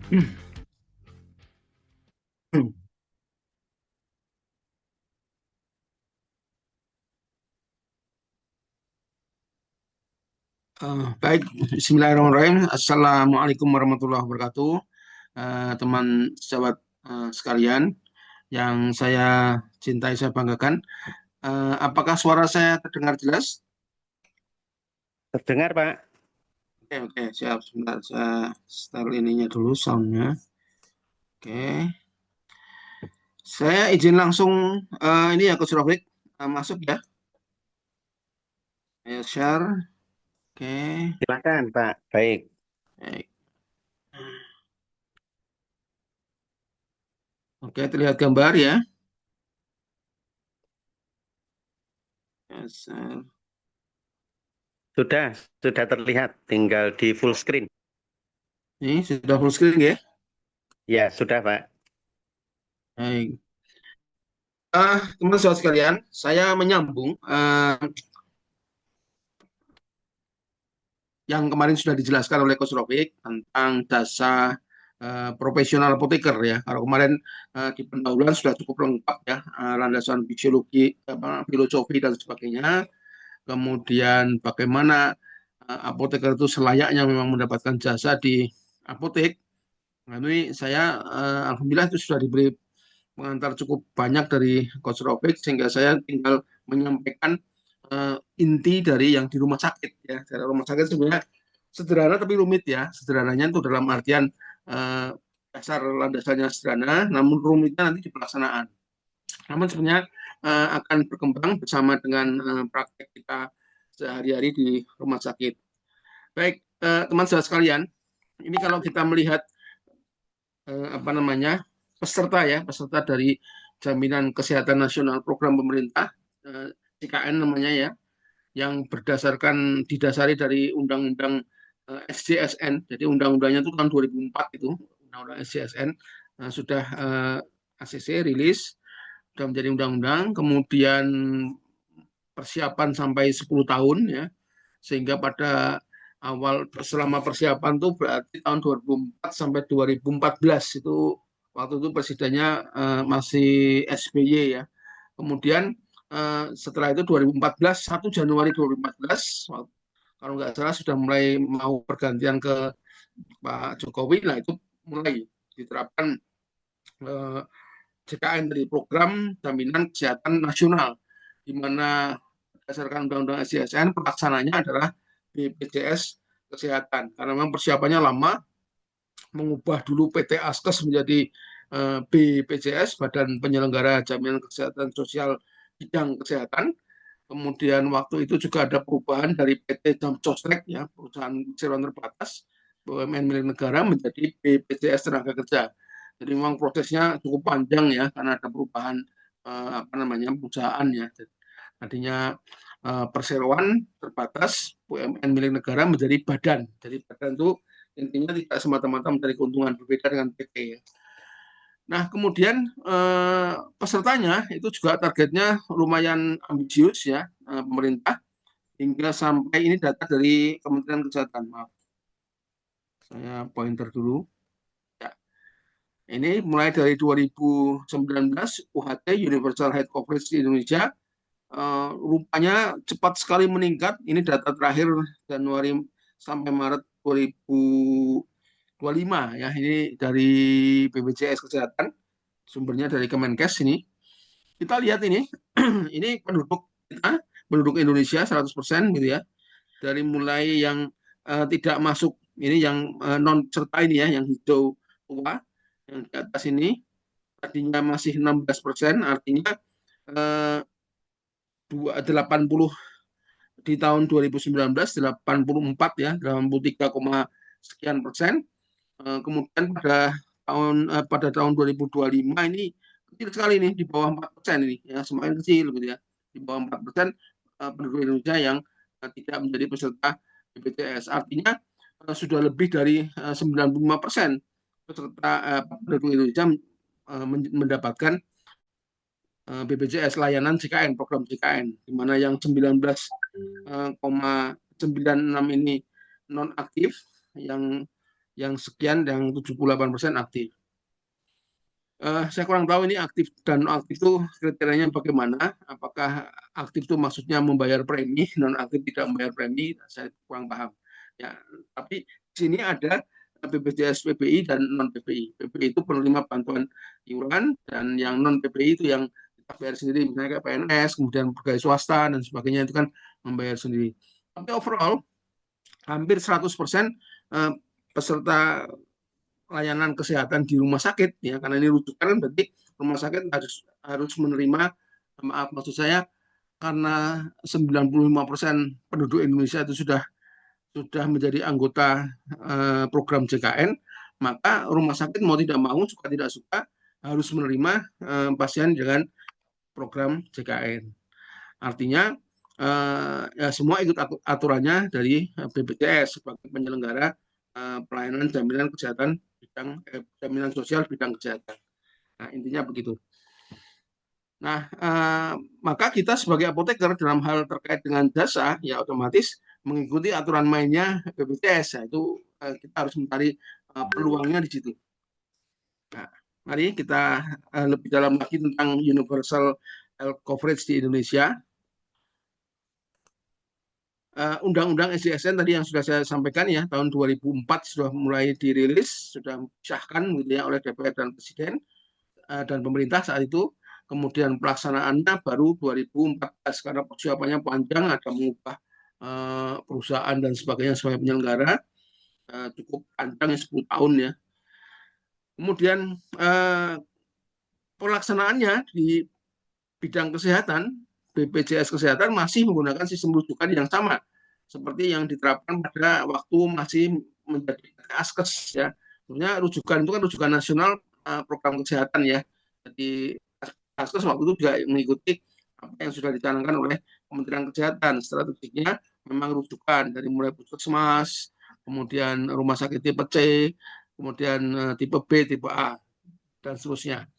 Baik, Bismillahirrahmanirrahim. Assalamualaikum warahmatullahi wabarakatuh. Teman sejawat sekalian yang saya cintai, saya banggakan. Apakah suara saya terdengar jelas? Terdengar, Pak. Oke, oke, siap. Sebentar, saya start ininya dulu, soundnya. Oke, saya izin langsung ini ya, Coach Rofik, masuk ya. Saya share. Oke, Silakan, Pak. Baik. baik. Oke, terlihat gambar ya. Yes, Sudah terlihat. Tinggal di full screen. ini sudah full screen ya. Ya, sudah, Pak. Baik. Teman saudara sekalian, saya menyambung yang kemarin sudah dijelaskan oleh Coach Rofik tentang jasa profesional apoteker ya. Kalau kemarin di pendahuluan sudah cukup lengkap ya, landasan fisiologi, filosofi dan sebagainya. Kemudian bagaimana apoteker itu selayaknya memang mendapatkan jasa di apotek. Nah, ini saya alhamdulillah itu sudah diberi pengantar cukup banyak dari Coach Rofik sehingga saya tinggal menyampaikan inti dari yang di rumah sakit ya. Dari rumah sakit sebenarnya sederhana tapi rumit ya. Sederhananya itu dalam artian eh, dasar landasannya sederhana, namun rumitnya nanti di pelaksanaan. Namun sebenarnya akan berkembang bersama dengan praktek kita sehari-hari di rumah sakit. Baik, teman saudara sekalian, ini kalau kita melihat apa namanya peserta ya, peserta dari Jaminan Kesehatan Nasional program pemerintah JKN namanya ya, yang didasari dari Undang-Undang SJSN. Jadi undang-undangnya itu tahun 2004 itu, Undang-Undang SJSN sudah ACC rilis, sudah menjadi undang-undang, kemudian persiapan sampai 10 tahun ya, sehingga pada selama persiapan tuh berarti tahun 2004 sampai 2014 itu waktu itu presidennya masih SBY ya. Kemudian setelah itu 2014 1 Januari 2014 kalau nggak salah sudah mulai mau pergantian ke Pak Jokowi, nah itu mulai diterapkan JKN dari program jaminan kesehatan nasional, di mana berdasarkan Undang-Undang SJSN pelaksananya adalah BPJS Kesehatan. Karena memang persiapannya lama, mengubah dulu PT Askes menjadi BPJS, Badan Penyelenggara Jaminan Kesehatan Sosial Bidang Kesehatan. Kemudian waktu itu juga ada perubahan dari PT Damsostek ya, perusahaan seruan terbatas BUMN milik negara menjadi BPJS Tenaga Kerja. Jadi memang prosesnya cukup panjang ya karena ada perubahan apa namanya perusahaan ya. Tadinya perseroan terbatas BUMN milik negara menjadi badan. Jadi badan itu intinya tidak semata-mata mencari keuntungan, berbeda dengan PT ya. Nah, kemudian pesertanya itu juga targetnya lumayan ambisius ya, pemerintah hingga sampai ini data dari Kementerian Kesehatan. Maaf, saya pointer dulu. Ya, ini mulai dari 2019 UHT Universal Health Coverage di Indonesia rupanya cepat sekali meningkat. Ini data terakhir Januari sampai Maret 2025 ya. Ini dari BPJS Kesehatan, sumbernya dari Kemenkes ini. Kita lihat ini, ini penduduk kita, penduduk Indonesia 100% gitu ya. Dari mulai yang tidak masuk, ini yang non serta ini ya, yang hijau tua, yang di atas ini, tadinya masih 16%, artinya 80 di tahun 2019, 84 ya, 83, sekian persen. Kemudian pada tahun 2025 ini kecil sekali nih, di bawah 4% ini ya, semakin kecil gitu ya, di bawah 4% penduduk Indonesia yang tidak menjadi peserta BPJS. Artinya sudah lebih dari 95% peserta penduduk Indonesia mendapatkan BPJS layanan JKN, program JKN, di mana yang 19,96 ini non aktif, yang yang sekian, yang 78% aktif. Saya kurang tahu ini aktif dan non aktif itu kriterianya bagaimana. Apakah aktif itu maksudnya membayar premi, non aktif tidak membayar premi, saya kurang paham. Ya, tapi di sini ada BPJS PBI dan non PBI. PBI itu penerima bantuan iuran, dan yang non PBI itu yang kita bayar sendiri, misalnya kayak PNS, kemudian pegawai swasta dan sebagainya, itu kan membayar sendiri. Tapi overall hampir 100% peserta layanan kesehatan di rumah sakit, ya, karena ini rujukan, berarti rumah sakit harus menerima, maaf, maksud saya karena 95% penduduk Indonesia itu sudah menjadi anggota program JKN, maka rumah sakit mau tidak mau, suka tidak suka, harus menerima pasien dengan program JKN. Artinya ya semua ikut aturannya dari BPJS sebagai penyelenggara pelayanan jaminan kesehatan jaminan sosial bidang kesehatan. Nah, intinya begitu. Nah, maka kita sebagai apoteker dalam hal terkait dengan jasa, ya otomatis mengikuti aturan mainnya BPJS. Ya, itu kita harus mencari peluangnya di situ. Nah, mari kita lebih dalam lagi tentang universal health coverage di Indonesia. Undang-undang SDSN tadi yang sudah saya sampaikan, ya, tahun 2004 sudah mulai dirilis, sudah disahkan gitu ya oleh DPR dan Presiden dan pemerintah saat itu. Kemudian pelaksanaannya baru 2014 karena persiapannya panjang, ada mengubah perusahaan dan sebagainya sebagai penyelenggara, cukup panjang, 10 tahun ya. Kemudian pelaksanaannya di bidang kesehatan, BPJS Kesehatan masih menggunakan sistem rujukan yang sama seperti yang diterapkan pada waktu masih menjadi Askes, ya. Sebenarnya rujukan itu kan rujukan nasional program kesehatan, ya. Jadi Askes waktu itu juga mengikuti apa yang sudah dicanangkan oleh Kementerian Kesehatan. Strateginya memang rujukan dari mulai puskesmas, kemudian rumah sakit tipe C, kemudian tipe B, tipe A, dan seterusnya.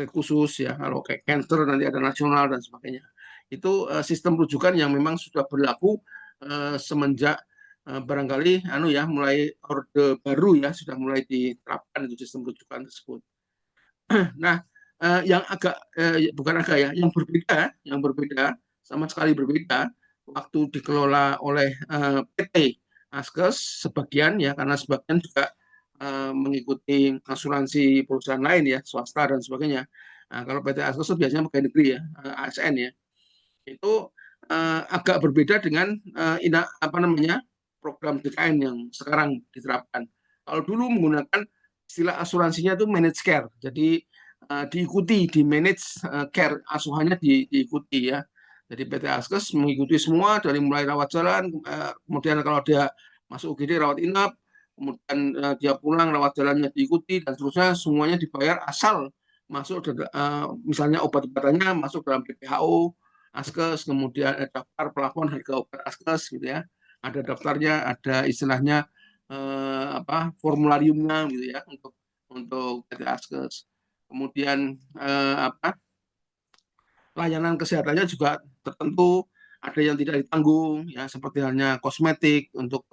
Khusus, ya, kalau kayak cancer nanti ada nasional dan sebagainya. Itu sistem rujukan yang memang sudah berlaku semenjak barangkali mulai orde baru, ya, sudah mulai diterapkan itu sistem rujukan tersebut. Nah, yang bukan agak, ya, yang berbeda sama sekali berbeda waktu dikelola oleh PT Askes sebagian, ya, karena sebagian juga mengikuti asuransi perusahaan lain, ya, swasta dan sebagainya. Nah, kalau PT Askes itu biasanya pegawai negeri, ya, ASN, ya, itu agak berbeda dengan program JKN yang sekarang diterapkan. Kalau dulu menggunakan istilah asuransinya itu managed care, jadi diikuti, di manage care, asuhannya diikuti, ya. Jadi PT Askes mengikuti semua dari mulai rawat jalan, kemudian kalau dia masuk UGD rawat inap, kemudian dia pulang rawat jalannya diikuti dan seterusnya, semuanya dibayar asal masuk misalnya obat-obatannya masuk dalam BPHO Askes, kemudian daftar pelafon harga obat Askes, gitu ya. Ada daftarnya, ada istilahnya formulariumnya, gitu ya, untuk PT Askes. Kemudian layanan kesehatannya juga tertentu, ada yang tidak ditanggung, ya, seperti halnya kosmetik untuk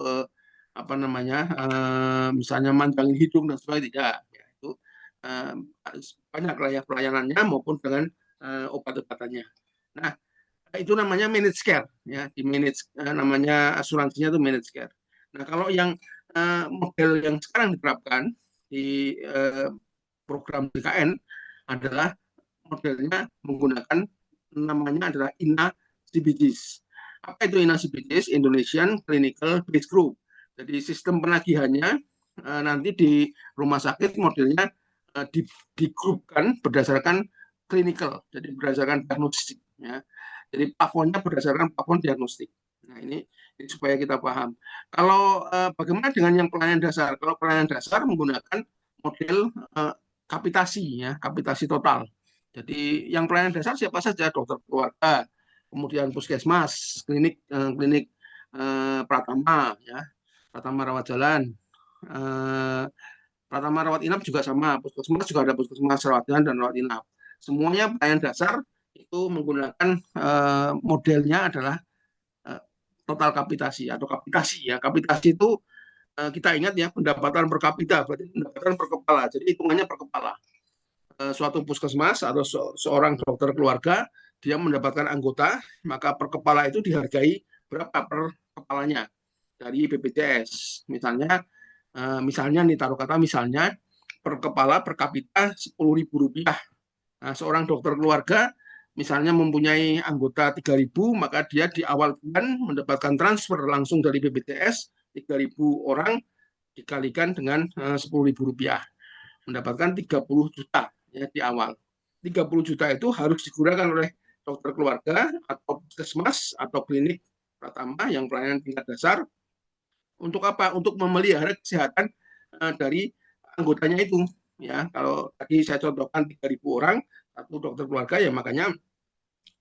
misalnya manjangin hidung dan sebagainya, tidak, ya, itu banyak lah, ya, pelayanannya maupun dengan obat-obatannya. Nah, itu namanya managed care, ya, di manage namanya asuransinya itu managed care. Nah, kalau yang model yang sekarang diterapkan di program BKN adalah modelnya menggunakan namanya adalah INA CBGs. Apa itu INA CBGs? Indonesian Clinical Base Group. Jadi sistem penagihannya nanti di rumah sakit modelnya digrupkan berdasarkan klinikal, jadi berdasarkan diagnostik, ya. Jadi plafonnya berdasarkan plafon diagnostik. Nah, ini supaya kita paham. Kalau bagaimana dengan yang pelayanan dasar? Kalau pelayanan dasar menggunakan model kapitasi, ya, kapitasi total. Jadi yang pelayanan dasar siapa saja, dokter keluarga, kemudian puskesmas, klinik Pratama, ya, Pratama rawat jalan, Pratama rawat inap juga sama, puskesmas juga ada puskesmas rawat jalan dan rawat inap. Semuanya pelayanan dasar itu menggunakan modelnya adalah total kapitasi atau kapitasi, ya. Kapitasi itu kita ingat ya, pendapatan per kapita, berarti pendapatan per kepala. Jadi hitungannya per kepala. Suatu puskesmas atau seorang dokter keluarga, dia mendapatkan anggota, maka per kepala itu dihargai berapa per kepalanya dari BPJS. Misalnya nih, taruh kata misalnya per kepala per kapita Rp10.000. Nah, seorang dokter keluarga misalnya mempunyai anggota 3.000, maka dia di awal bulan mendapatkan transfer langsung dari BPJS 3.000 orang dikalikan dengan Rp10.000, mendapatkan 30 juta ya di awal. 30 juta itu harus digunakan oleh dokter keluarga atau puskesmas atau klinik pratama yang pelayanan tingkat dasar. Untuk apa? Untuk memelihara kesehatan dari anggotanya itu. Ya, kalau tadi saya contohkan 3.000 orang, satu dokter keluarga, ya makanya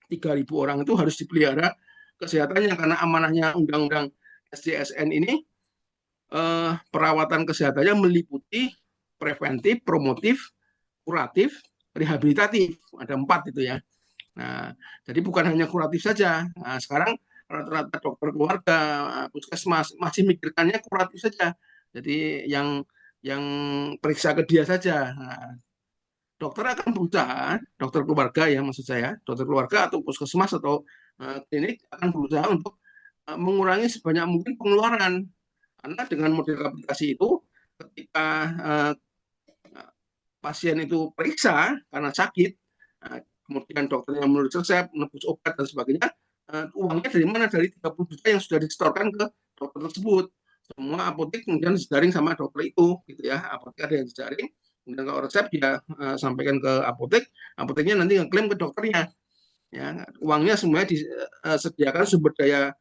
3.000 orang itu harus dipelihara kesehatannya, karena amanahnya Undang-Undang SDSN ini perawatan kesehatannya meliputi preventif, promotif, kuratif, rehabilitatif. Ada 4 itu ya. Nah, jadi bukan hanya kuratif saja. Nah, sekarang rata-rata dokter keluarga, puskesmas masih mikirkannya kuratif saja. Jadi yang periksa ke dia saja. Nah, dokter akan berusaha, dokter keluarga ya maksud saya, dokter keluarga atau puskesmas atau klinik akan berusaha untuk mengurangi sebanyak mungkin pengeluaran. Karena dengan model aplikasi itu, ketika pasien itu periksa karena sakit, kemudian dokternya menulis resep, menebus obat dan sebagainya, uangnya dari mana? Dari 30 juta yang sudah disetorkan ke dokter tersebut. Semua apotek kemudian dijaring sama dokter itu, gitu ya. Apotek ada yang dijaring, kemudian kalau resep dia sampaikan ke apotek, apoteknya nanti ngeklaim ke dokternya. Ya, uangnya semuanya disediakan sumber daya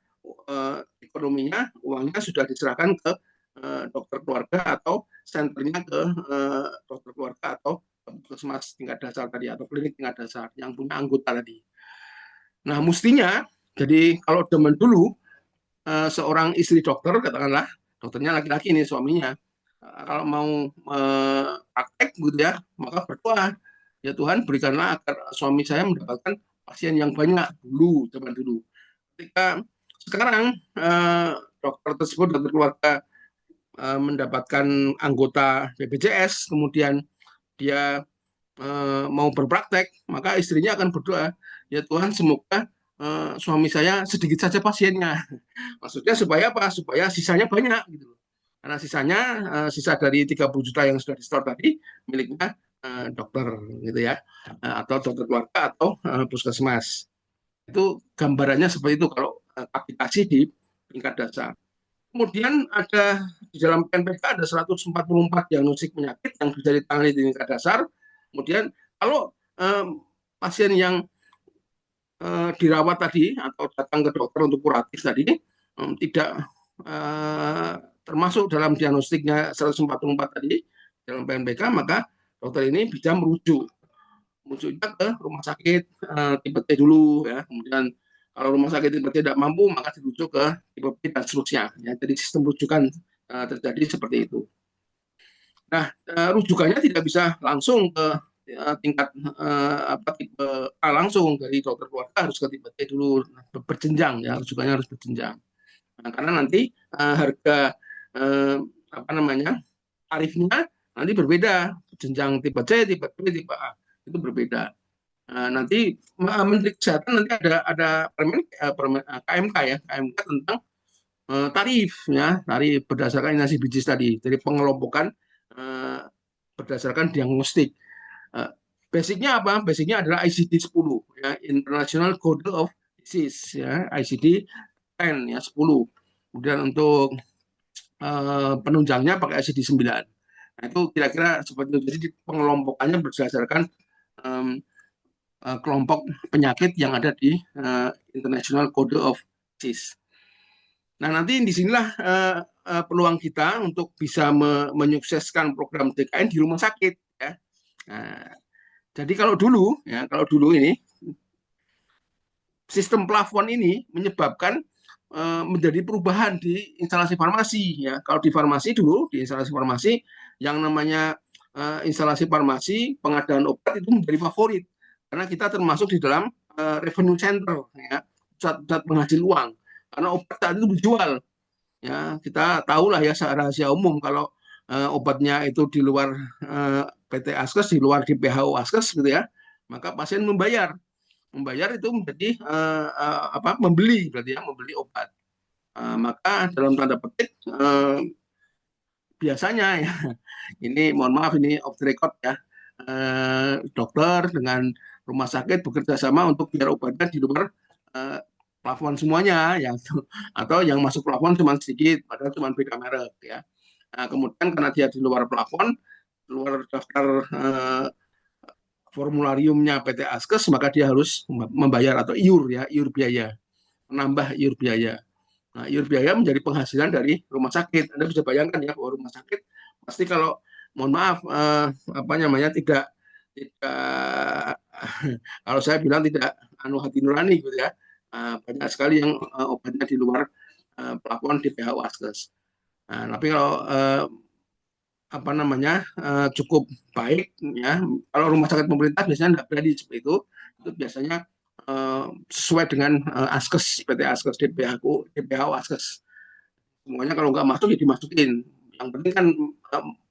ekonominya, uangnya sudah diserahkan ke dokter keluarga atau senternya ke dokter keluarga atau puskesmas tingkat dasar tadi atau klinik tingkat dasar yang punya anggota tadi. Nah, mestinya jadi kalau zaman dulu seorang istri dokter, katakanlah dokternya laki-laki nih suaminya, kalau mau praktek gitu ya, maka berdoa, ya Tuhan berikanlah agar suami saya mendapatkan pasien yang banyak dulu, zaman dulu. Ketika sekarang dokter tersebut, dokter keluarga mendapatkan anggota BPJS, kemudian dia mau berpraktek, maka istrinya akan berdoa, ya Tuhan semoga suami saya sedikit saja pasiennya. Maksudnya supaya apa? Supaya sisanya banyak gitu. Karena sisanya sisa dari 30 juta yang sudah di-store tadi miliknya dokter gitu ya. Atau dokter keluarga atau puskesmas. Itu gambarannya seperti itu kalau aplikasi di tingkat dasar. Kemudian ada di dalam PNPK ada 144 diagnostik penyakit yang bisa ditangani di tingkat dasar. Kemudian kalau pasien yang dirawat tadi atau datang ke dokter untuk kuratif tadi tidak termasuk dalam diagnostiknya 144 tadi dalam PNPK, maka dokter ini bisa merujuknya ke rumah sakit tipe T dulu ya. Kemudian kalau rumah sakit tipe T tidak mampu, maka dirujuk ke tipe B dan seterusnya ya. Jadi sistem rujukan terjadi seperti itu. Nah, rujukannya tidak bisa langsung ke tingkat tipe A langsung dari dokter keluarga, harus ke tipe T dulu, berjenjang ya, rujukannya harus berjenjang. Nah, karena nanti harga tarifnya nanti berbeda, jenjang tipe C, tipe B, tipe A itu berbeda. Nanti Menteri Kesehatan nanti ada KMK ya, KMK tentang tarif ya, tarif berdasarkan inasi bijis tadi, jadi pengelompokan berdasarkan diagnostik. Basicnya apa? Basicnya adalah ICD 10 ya, International Code of Disease ya, ICD 10 ya 10. Kemudian untuk penunjangnya pakai ICD 9. Nah, itu kira-kira seperti itu. Jadi pengelompokannya berdasarkan kelompok penyakit yang ada di International Code of Disease. Nah, nanti disinilah peluang kita untuk bisa menyukseskan program DKN di rumah sakit. Ya. Nah, jadi kalau dulu ini sistem plafon ini menyebabkan menjadi perubahan di instalasi farmasi. Ya, kalau di farmasi dulu di instalasi farmasi yang namanya instalasi farmasi pengadaan obat itu menjadi favorit karena kita termasuk di dalam revenue center, ya, pusat penghasil uang. Karena obat saat itu dijual. Ya, kita tahulah ya rahasia umum kalau obatnya itu di luar PT Askes, di luar di PHU Askes gitu ya, maka pasien membayar. Membayar itu menjadi apa, membeli berarti ya, membeli obat. Maka dalam tanda petik biasanya ya, ini mohon maaf ini off the record ya, dokter dengan rumah sakit bekerja sama untuk biar obatnya di luar eh, plafon semuanya ya, atau yang masuk plafon cuma sedikit padahal cuma beda merek ya. Nah, kemudian karena dia di luar plafon, luar daftar formulariumnya PT Askes, maka dia harus membayar atau iur ya, iur biaya, menambah iur biaya. Nah, iur biaya menjadi penghasilan dari rumah sakit. Anda bisa bayangkan ya, bahwa rumah sakit pasti kalau mohon maaf apa namanya tidak kalau saya bilang tidak hati nurani gitu ya. Banyak sekali yang obatnya di luar plafon di PHU Askes. Nah, tapi kalau apa namanya cukup baik ya, kalau rumah sakit pemerintah biasanya tidak berani seperti itu biasanya sesuai dengan Askes, PT Askes, DPHU Askes. Semuanya kalau nggak masuk ya dimasukin. Yang penting kan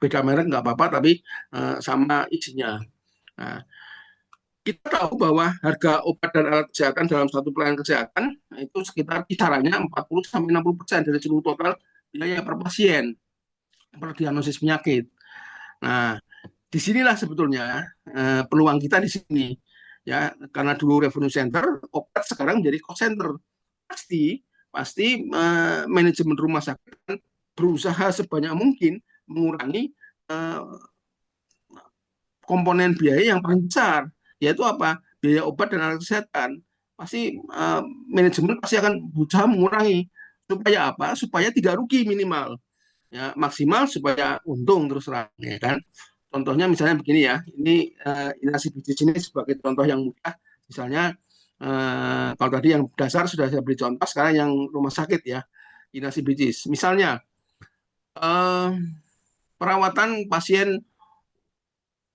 beda merek nggak apa-apa, tapi sama isinya. Nah, kita tahu bahwa harga obat dan alat kesehatan dalam satu pelayanan kesehatan itu sekitar kisarannya 40-60% dari seluruh total biaya per pasien per diagnosis penyakit. Nah, disinilah sebetulnya peluang kita di sini ya, karena dulu revenue center, obat sekarang menjadi cost center. Pasti pasti manajemen rumah sakit berusaha sebanyak mungkin mengurangi eh, komponen biaya yang paling besar, yaitu apa? Biaya obat dan alat kesehatan. Pasti manajemen pasti akan berusaha mengurangi supaya apa? Supaya tidak rugi minimal, ya maksimal supaya untung terus terang, ya kan? Contohnya misalnya begini ya, ini inasi bisnis ini sebagai contoh yang mudah. Misalnya kalau tadi yang dasar sudah saya beri contoh, sekarang yang rumah sakit ya, inasi bisnis. Misalnya eh, perawatan pasien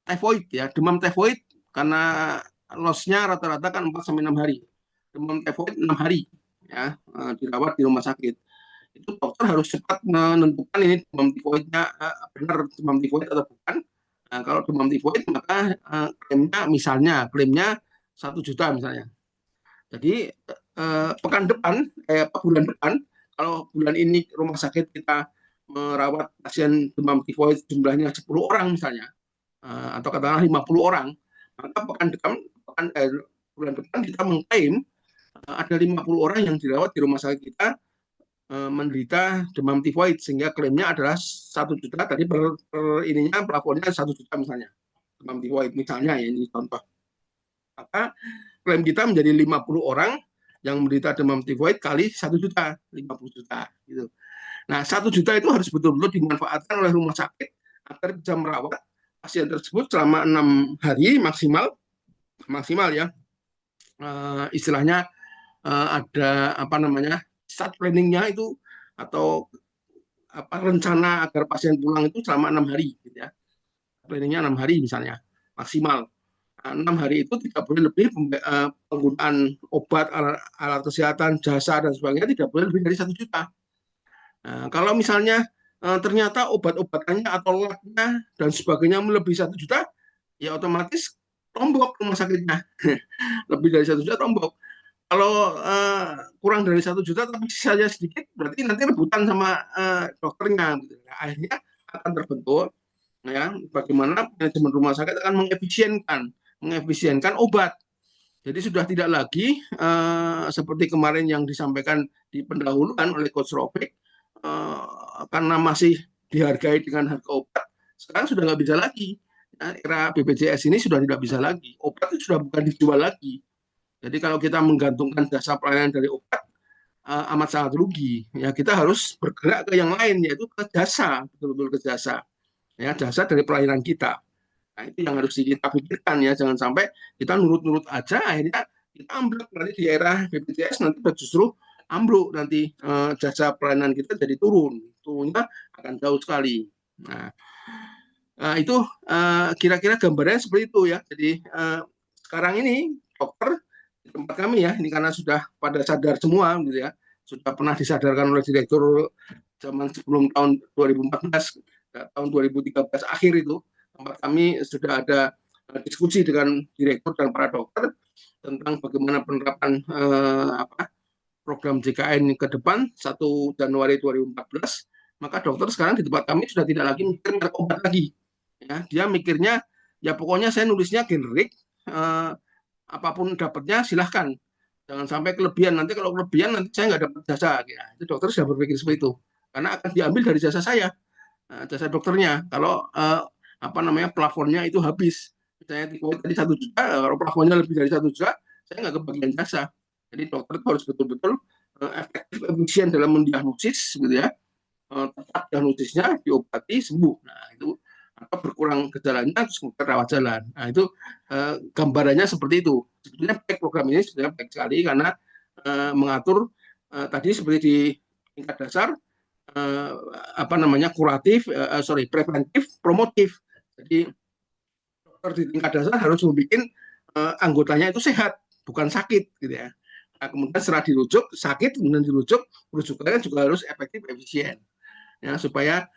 typhoid ya, demam typhoid karena lossnya rata-rata kan 4 sampai 6 hari. Demam typhoid 6 hari ya, dirawat di rumah sakit. Itu dokter harus cepat menentukan ini demam tifoidnya benar demam tifoid atau bukan. Nah, kalau demam tifoid maka klaimnya 1 juta misalnya. Jadi pekan depan, bulan depan, kalau bulan ini rumah sakit kita merawat pasien demam tifoid jumlahnya 10 orang misalnya, atau katakanlah 50 orang, maka bulan depan kita mengklaim ada 50 orang yang dirawat di rumah sakit kita menderita demam tifoid, sehingga klaimnya adalah 1 juta tadi per ininya plafonnya 1 juta misalnya, demam tifoid misalnya ya, ini contoh. Maka klaim kita menjadi 50 orang yang menderita demam tifoid kali 1 juta, 50 juta gitu. Nah, 1 juta itu harus betul-betul dimanfaatkan oleh rumah sakit agar bisa merawat pasien tersebut selama 6 hari maksimal ya. Istilahnya ada apa namanya start planningnya itu, atau apa rencana agar pasien pulang itu selama 6 hari gitu ya. Planningnya 6 hari misalnya maksimal. 6 hari itu tidak boleh lebih penggunaan obat, alat kesehatan, jasa dan sebagainya tidak boleh lebih dari 1 juta. Nah, kalau misalnya ternyata obat-obatannya atau lotnya dan sebagainya melebihi 1 juta, ya otomatis tombok rumah sakitnya. Lebih dari 1 juta tombok. Kalau kurang dari 1 juta tapi sisanya sedikit, berarti nanti rebutan sama dokternya. Gitu. Nah, akhirnya akan terbentuk ya bagaimana manajemen rumah sakit akan mengefisienkan obat. Jadi sudah tidak lagi seperti kemarin yang disampaikan di pendahuluan oleh Coach Robek, karena masih dihargai dengan harga obat, sekarang sudah nggak bisa lagi. Nah, era BPJS ini sudah tidak bisa lagi. Obat itu sudah bukan dijual lagi. Jadi kalau kita menggantungkan jasa pelayanan dari obat, amat sangat rugi. Ya kita harus bergerak ke yang lain, yaitu ke jasa, betul-betul ke jasa. Ya jasa dari pelayanan kita. Nah, itu yang harus kita pikirkan ya, jangan sampai kita nurut-nurut aja, akhirnya kita ambruk nanti di era BPJS, nanti justru ambruk nanti jasa pelayanan kita jadi turunnya akan jauh sekali. Nah, itu kira-kira gambarnya seperti itu ya. Jadi sekarang ini dokter di tempat kami ya, ini karena sudah pada sadar semua gitu ya, sudah pernah disadarkan oleh direktur zaman sebelum tahun 2014, tahun 2013 akhir itu, tempat kami sudah ada diskusi dengan direktur dan para dokter tentang bagaimana penerapan program JKN ke depan 1 Januari 2014. Maka dokter sekarang di tempat kami sudah tidak lagi mikir obat lagi. Ya, dia mikirnya ya pokoknya saya nulisnya generik, apapun dapatnya silahkan. Jangan sampai kelebihan, nanti kalau kelebihan nanti saya nggak dapat jasa. Ya, itu dokter sudah berpikir seperti itu. Karena akan diambil dari jasa saya, jasa dokternya. Kalau plafonnya itu habis. Misalnya tadi 1 juta, kalau plafonnya lebih dari 1 juta, saya nggak kebagian jasa. Jadi dokter itu harus betul-betul efektif, efisien dalam mendiagnosis, gitu ya. Tepat diagnosisnya, diobati, sembuh. Nah, itu atau berkurang gejalanya terus kemudian rawat jalan. Nah, itu gambarannya seperti itu. Sebetulnya baik program ini sudah baik sekali karena mengatur tadi seperti di tingkat dasar kuratif, preventif, promotif. Jadi dokter di tingkat dasar harus membuat anggotanya itu sehat, bukan sakit, gitu ya. Nah, kemudian setelah dirujuk sakit, kemudian rujukannya juga harus efektif, efisien. Ya, supaya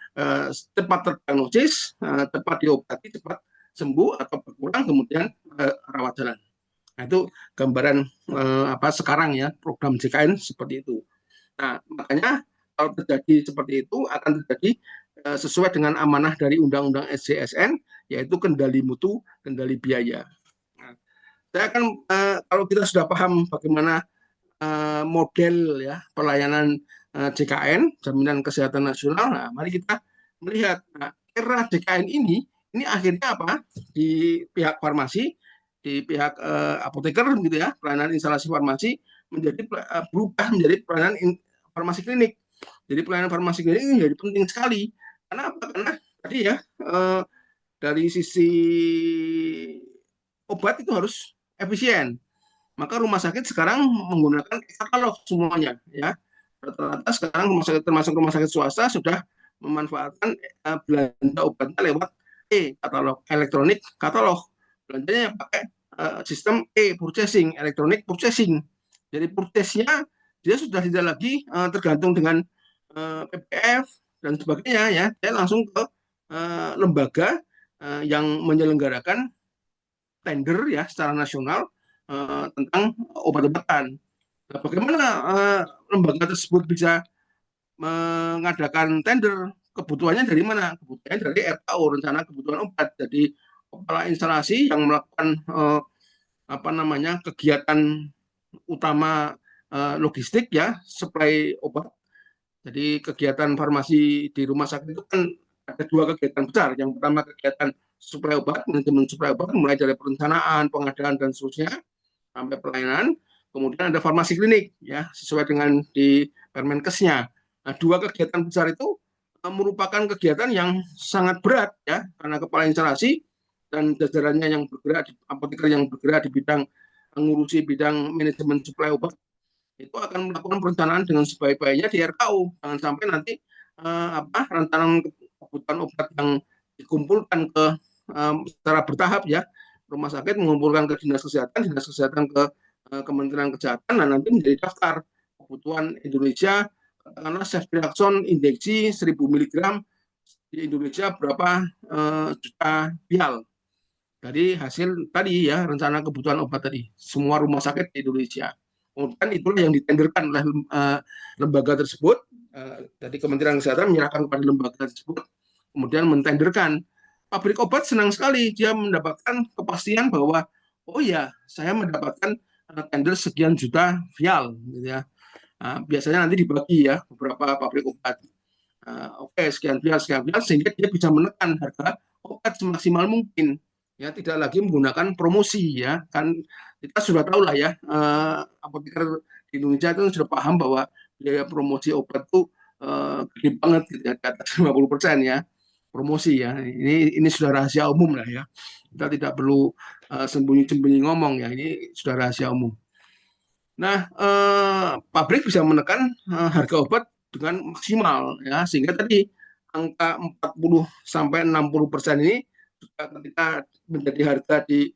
cepat terdiagnosis, cepat diobati, cepat sembuh atau berkurang, kemudian rawat jalan. Nah, itu gambaran sekarang ya program JKN seperti itu. Nah, makanya kalau terjadi seperti itu akan terjadi sesuai dengan amanah dari Undang-Undang SJSN, yaitu kendali mutu, kendali biaya. Nah, saya akan kalau kita sudah paham bagaimana model ya pelayanan JKN, Jaminan Kesehatan Nasional. Nah, mari kita melihat era JKN ini akhirnya apa di pihak farmasi, di pihak apoteker, gitu ya, pelayanan instalasi farmasi menjadi berubah menjadi pelayanan farmasi klinik. Jadi pelayanan farmasi klinik ini menjadi penting sekali. Karena apa? Karena tadi ya dari sisi obat itu harus efisien. Maka rumah sakit sekarang menggunakan katalog semuanya, ya. Rata-rata sekarang rumah sakit, termasuk rumah sakit swasta, sudah memanfaatkan belanja obatnya lewat katalog, elektronik katalog. Belanjanya pakai sistem purchasing, elektronik purchasing. Jadi purchase-nya dia sudah tidak lagi tergantung dengan PPF dan sebagainya, ya. Dia langsung ke lembaga yang menyelenggarakan tender ya secara nasional tentang obat-obatan. Nah, bagaimana lembaga tersebut bisa mengadakan tender? Kebutuhannya dari mana? Kebutuhannya dari RKO, rencana kebutuhan obat. Jadi kepala instalasi yang melakukan kegiatan utama logistik ya, supply obat. Jadi kegiatan farmasi di rumah sakit itu kan ada 2 kegiatan besar. Yang pertama kegiatan suplai obat, manajemen suplai obat, mulai dari perencanaan, pengadaan dan seterusnya sampai pelayanan. Kemudian ada farmasi klinik ya, sesuai dengan di Permenkesnya. Nah, 2 kegiatan besar itu merupakan kegiatan yang sangat berat ya, karena kepala instalasi dan jajarannya yang bergerak, apoteker yang bergerak di bidang mengurusi bidang manajemen suplai obat itu akan melakukan perencanaan dengan sebaik-baiknya di RKU. Jangan sampai nanti rancangan kebutuhan obat yang dikumpulkan ke secara bertahap ya, rumah sakit mengumpulkan ke dinas kesehatan ke Kementerian Kesehatan, dan nanti menjadi daftar kebutuhan Indonesia, katakanlah ceftriaxone injeksi 1000 mg di Indonesia berapa juta vial dari hasil tadi ya, rencana kebutuhan obat tadi semua rumah sakit di Indonesia. Kemudian itulah yang ditenderkan oleh lembaga tersebut. Jadi Kementerian Kesehatan menyerahkan kepada lembaga tersebut, kemudian mentenderkan. Pabrik obat senang sekali, dia mendapatkan kepastian bahwa oh ya, saya mendapatkan tender sekian juta vial, gitu ya. Biasanya nanti dibagi ya beberapa pabrik obat. Oke, sekian vial, sehingga dia bisa menekan harga obat semaksimal mungkin. Ya, tidak lagi menggunakan promosi ya, kan kita sudah tahu lah ya, apoteker di Indonesia itu sudah paham bahwa biaya promosi obat itu gede banget gitu ya, di atas 50% ya promosi ya. Ini sudah rahasia umum lah ya. Kita tidak perlu sembunyi-sembunyi ngomong ya, ini sudah rahasia umum. Nah, pabrik bisa menekan harga obat dengan maksimal ya, sehingga tadi angka 40 sampai 60% ini ketika menjadi harga di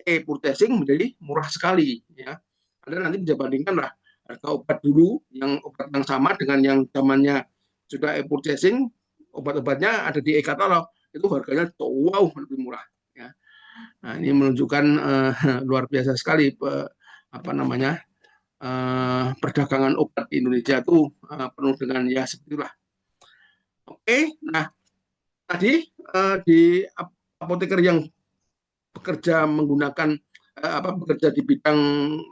e-purchasing menjadi murah sekali ya. Anda nanti bisa bandingkan lah harga obat dulu, yang obat yang sama dengan yang zamannya sudah e-purchasing, obat-obatnya ada di e-katalog, itu harganya jauh lebih murah. Ya. Nah, ini menunjukkan luar biasa sekali apa namanya perdagangan obat di Indonesia itu penuh dengan ya seperti itulah. Oke, nah tadi di apoteker yang bekerja menggunakan bekerja di bidang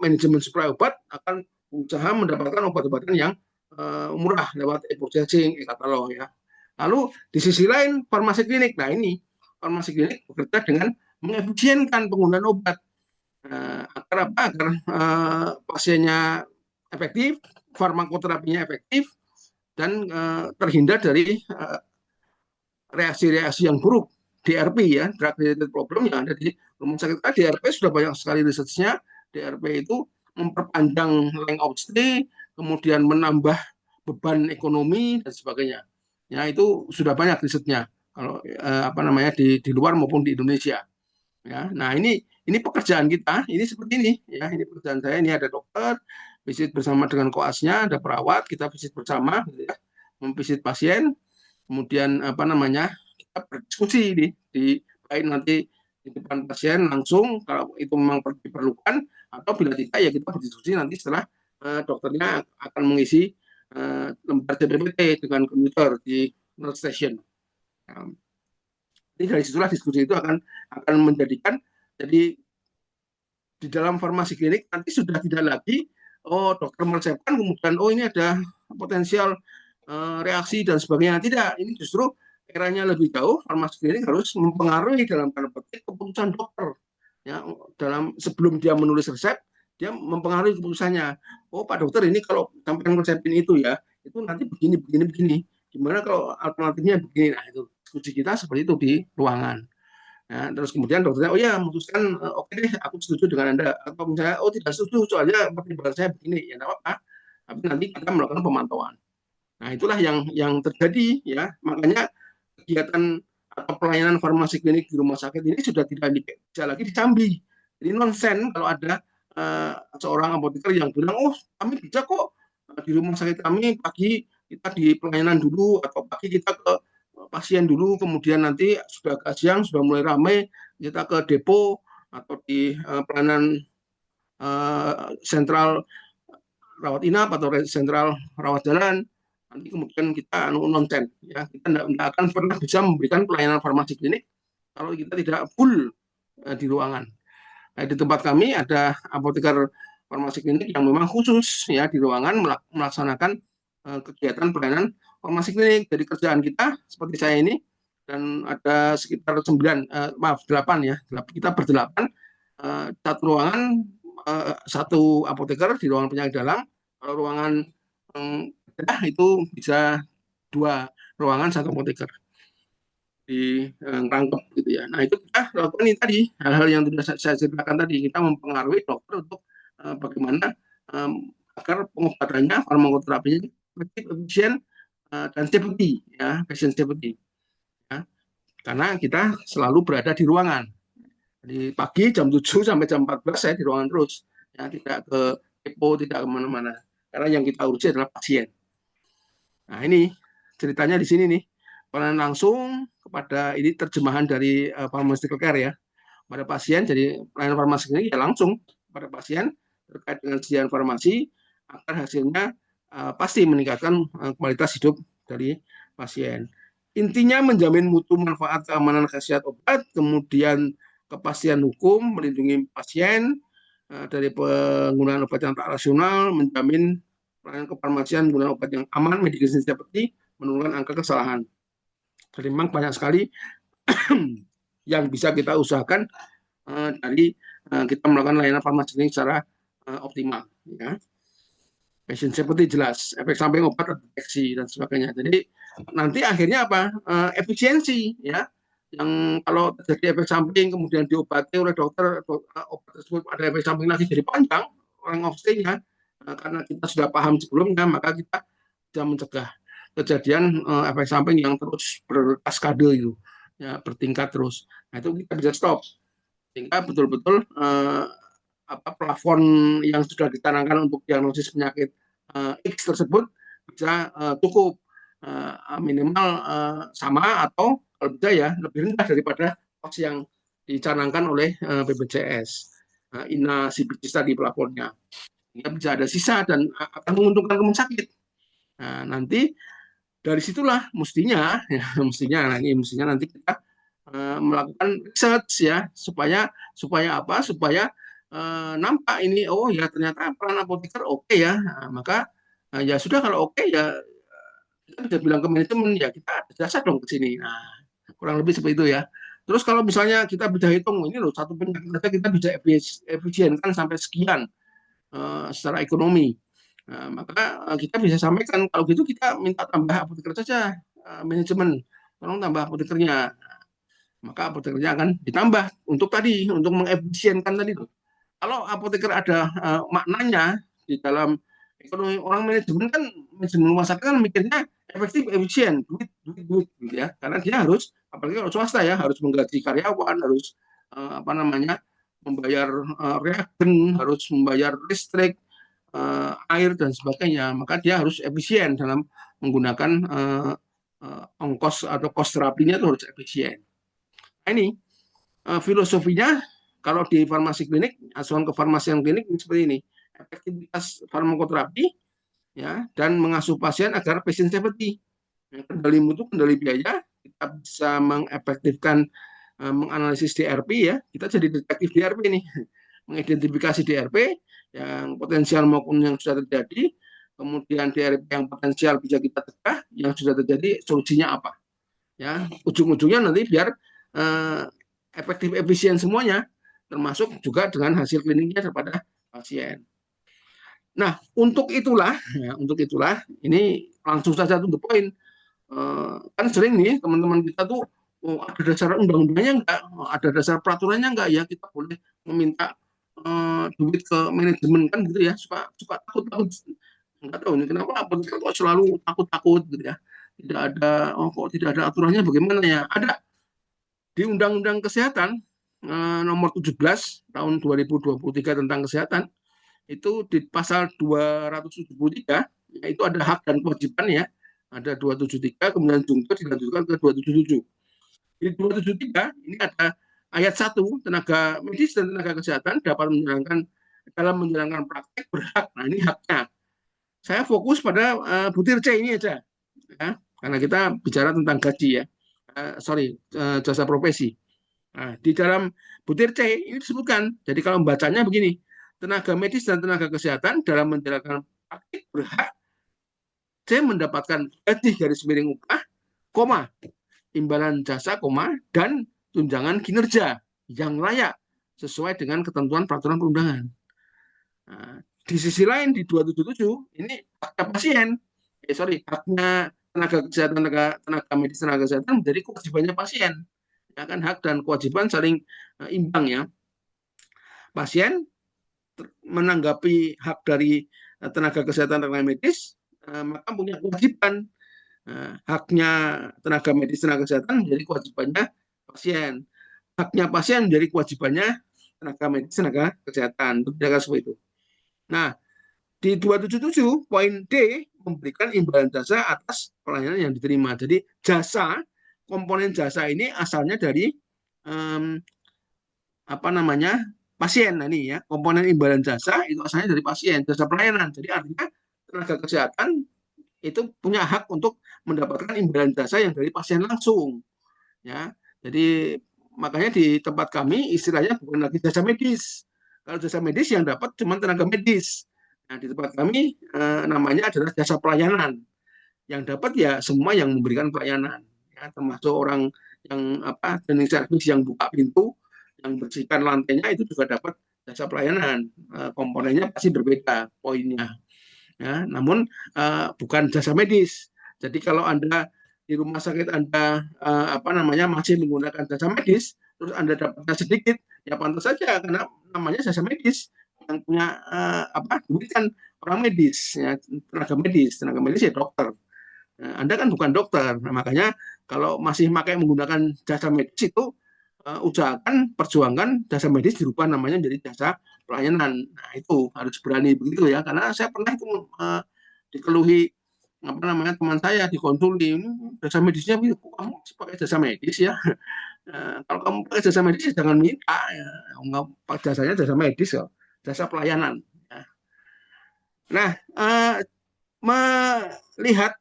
manajemen suplai obat akan berusaha mendapatkan obat-obatan yang murah lewat e-purchasing, e-katalog ya. Lalu di sisi lain farmasi klinik, nah ini farmasi klinik bekerja dengan mengefisienkan penggunaan obat agar apa? Agar pasiennya efektif, farmakoterapinya efektif, dan terhindar dari reaksi-reaksi yang buruk. DRP ya, drug related problem yang ada di rumah sakit. DRP sudah banyak sekali risetnya. DRP itu memperpanjang length of stay, kemudian menambah beban ekonomi dan sebagainya. Ya itu sudah banyak risetnya. Kalau apa namanya di luar maupun di Indonesia. Ya, nah ini pekerjaan kita, ini seperti ini ya, ini pekerjaan saya. Ini ada dokter, visit bersama dengan koasnya, ada perawat, kita visit bersama, gitu ya, memvisit pasien, kemudian apa namanya kita berdiskusi di baik nanti di depan pasien langsung kalau itu memang diperlukan, atau bila tidak ya kita berdiskusi nanti setelah dokternya akan mengisi lembar CPT dengan komputer di nurse station. Nah, jadi dari situlah diskusi itu akan menjadikan jadi di dalam farmasi klinik nanti sudah tidak lagi dokter meresepkan kemudian ini ada potensial reaksi dan sebagainya. Tidak, ini justru eranya lebih jauh. Farmasi klinik harus mempengaruhi dalam tanda petik keputusan dokter. Ya, sebelum dia menulis resep, dia mempengaruhi keputusannya. Oh Pak Dokter, ini kalau sampai resepin itu ya, itu nanti begini begini begini. Gimana kalau alternatifnya begini? Nah itu diskusi kita seperti itu di ruangan. Ya, terus kemudian dokternya, oh ya memutuskan, oke deh, aku setuju dengan Anda. Atau misalnya, oh tidak setuju, soalnya pertimbangan saya begini. Ya, tidak apa-apa. Tapi nanti kita melakukan pemantauan. Nah, itulah yang terjadi ya. Makanya kegiatan atau pelayanan farmasi klinik di rumah sakit ini sudah tidak bisa lagi dicambi. Jadi nonsen kalau ada seorang apoteker yang bilang, oh kami bisa kok di rumah sakit kami pagi kita di pelayanan dulu, atau pagi kita ke pasien dulu, kemudian nanti sudah ke siang sudah mulai ramai kita ke depo atau di pelayanan sentral rawat inap atau sentral rawat jalan. Nanti kemudian kita nonsen ya, kita tidak akan pernah bisa memberikan pelayanan farmasi klinik kalau kita tidak full di ruangan. Nah, di tempat kami ada apoteker farmasi klinik yang memang khusus ya di ruangan melaksanakan kegiatan pelayanan farmasi klinik. Jadi kerjaan kita seperti saya ini, dan ada sekitar 8 ya, kita berdelapan, satu ruangan, satu apoteker di ruangan penyakit dalam. Kalau ruangan itu bisa 2 ruangan, satu apoteker di rangkep gitu ya. Nah itu kita lakukan ini tadi, hal-hal yang sudah saya ceritakan tadi, kita mempengaruhi dokter untuk bagaimana agar pengobatannya, farmakoterapinya efisien dan safety ya, patient safety ya. Karena kita selalu berada di ruangan. Di pagi jam 7 sampai jam 14 saya di ruangan terus ya, tidak ke depo, tidak kemana-mana, karena yang kita urusi adalah pasien. Nah ini ceritanya di sini nih, pelayanan langsung kepada, ini terjemahan dari pharmaceutical care ya, pada pasien. Jadi pelayanan farmasi ini ya langsung pada pasien terkait dengan sediaan farmasi agar hasilnya pasti meningkatkan kualitas hidup dari pasien. Intinya menjamin mutu manfaat keamanan khasiat obat, kemudian kepastian hukum, melindungi pasien dari penggunaan obat yang tak rasional, menjamin pelayanan kefarmasian menggunakan obat yang aman, medication safety, menurunkan angka kesalahan. Jadi memang banyak sekali yang bisa kita usahakan dari kita melakukan layanan farmasi ini secara optimal. Ya. Patient safety jelas, efek samping obat deteksi dan sebagainya. Jadi nanti akhirnya apa? Efisiensi ya. Yang kalau terjadi efek samping kemudian diobati oleh dokter, obat tersebut ada efek samping lagi jadi panjang orang of stay-nya, karena kita sudah paham sebelumnya, maka kita bisa mencegah kejadian efek samping yang terus berkaskade itu ya, bertingkat terus. Nah itu kita bisa stop sehingga betul-betul plafon yang sudah ditanamkan untuk diagnosis penyakit X tersebut bisa cukup. minimal sama atau kalau bisa ya lebih rendah daripada kos yang dicanangkan oleh BPJS. INA CBC tadi pelapornya. Sehingga bisa ada sisa dan akan menguntungkan rumah sakit. Nah, nanti dari situlah mestinya, ya, mestinya nanti kita melakukan research ya supaya apa? Supaya nampak ini, oh ya ternyata peran apoteker oke ya. Nah, maka ya sudah kalau oke ya kita bisa bilang ke manajemen ya kita ada jasa dong ke sini. Nah, kurang lebih seperti itu ya. Terus kalau misalnya kita bisa hitung ini loh satu penyakit saja kita bisa efisienkan sampai sekian secara ekonomi. Nah, maka kita bisa sampaikan kalau gitu kita minta tambah apoteker saja manajemen tolong tambah apotekernya. Maka apotekernya akan ditambah untuk tadi untuk mengefisienkan tadi tuh. Kalau apoteker ada maknanya di dalam ekonomi orang manajemen kan manajemen rumah sakit kan mikirnya efektif efisien duit gitu ya karena dia harus apalagi kalau swasta ya harus menggaji karyawan harus apa namanya membayar reagen harus membayar listrik air dan sebagainya maka dia harus efisien dalam menggunakan ongkos atau kos terapinya itu harus efisien. Nah, ini filosofinya kalau di farmasi klinik, asuhan kefarmasian klinik seperti ini. Efektivitas farmakoterapi ya dan mengasuh pasien agar patient safety. Kendali mutu, kendali biaya, kita bisa mengefektifkan menganalisis DRP ya. Kita jadi detektif DRP nih. Mengidentifikasi DRP yang potensial maupun yang sudah terjadi, kemudian DRP yang potensial bisa kita cegah, yang sudah terjadi solusinya apa. Ya, ujung-ujungnya nanti biar efektif efisien semuanya termasuk juga dengan hasil kliniknya kepada pasien. Nah, untuk itulah ini langsung saja to the point. Kan sering nih teman-teman kita tuh ada dasar undang-undangnya enggak, ada dasar peraturannya enggak ya kita boleh meminta duit ke manajemen kan gitu ya, suka suka takut-takut. Enggak tahu ini kenapa apoteker kok selalu takut-takut gitu ya. Tidak ada kok tidak ada aturannya bagaimana ya? Ada di Undang-Undang Kesehatan nomor 17 tahun 2023 tentang kesehatan itu di pasal 273 ya, itu ada hak dan kewajiban ya ada 273 kemudian jungto dilanjutkan ke 277 di 273 ini ada ayat 1 tenaga medis dan tenaga kesehatan dapat menjalankan praktek berhak nah ini haknya saya fokus pada butir C ini aja ya karena kita bicara tentang gaji ya jasa profesi. Nah, di dalam butir C ini disebutkan. Jadi kalau membacanya begini, tenaga medis dan tenaga kesehatan dalam menjalankan praktik berhak C mendapatkan gaji garis miring upah, koma, imbalan jasa, koma, dan tunjangan kinerja yang layak sesuai dengan ketentuan peraturan perundangan. Nah, di sisi lain di 277 ini haknya pasien, haknya tenaga kesehatan, tenaga medis, tenaga kesehatan menjadi kewajibannya pasien. Ya kan hak dan kewajiban saling imbang ya. Pasien menanggapi hak dari tenaga kesehatan tenaga medis maka punya kewajiban haknya tenaga medis tenaga kesehatan menjadi kewajibannya pasien. Haknya pasien menjadi kewajibannya tenaga medis tenaga kesehatan. Tidak seperti itu. Nah, di 277 poin D memberikan imbalan jasa atas pelayanan yang diterima. Jadi jasa komponen jasa ini asalnya dari apa namanya pasien. Nah, ini ya komponen imbalan jasa itu asalnya dari pasien jasa pelayanan. Jadi artinya tenaga kesehatan itu punya hak untuk mendapatkan imbalan jasa yang dari pasien langsung. Ya, jadi makanya di tempat kami istilahnya bukan lagi jasa medis. Kalau jasa medis yang dapat cuma tenaga medis. Nah, di tempat kami namanya adalah jasa pelayanan. Yang dapat ya semua yang memberikan pelayanan, ya, termasuk orang yang cleaning service yang buka pintu, yang bersihkan lantainya itu juga dapat jasa pelayanan. Komponennya pasti berbeda poinnya. Ya, namun bukan jasa medis. Jadi kalau Anda di rumah sakit Anda masih menggunakan jasa medis, terus Anda dapatnya sedikit, ya pantas saja karena namanya jasa medis yang punya duit kan orang medis, ya, tenaga medis ya dokter. Nah, Anda kan bukan dokter, nah, makanya kalau masih menggunakan jasa medis itu usahakan perjuangkan jasa medis dirubah namanya menjadi jasa pelayanan. Nah itu harus berani begitu ya, karena saya pernah itu dikeluhi apa namanya, teman saya dikonsulin, jasa medisnya, kok kamu pakai jasa medis ya? Kalau kamu pakai jasa medis ya jangan minta, ya. Nggak, jasanya jasa medis kok, jasa pelayanan. Ya. Nah, melihat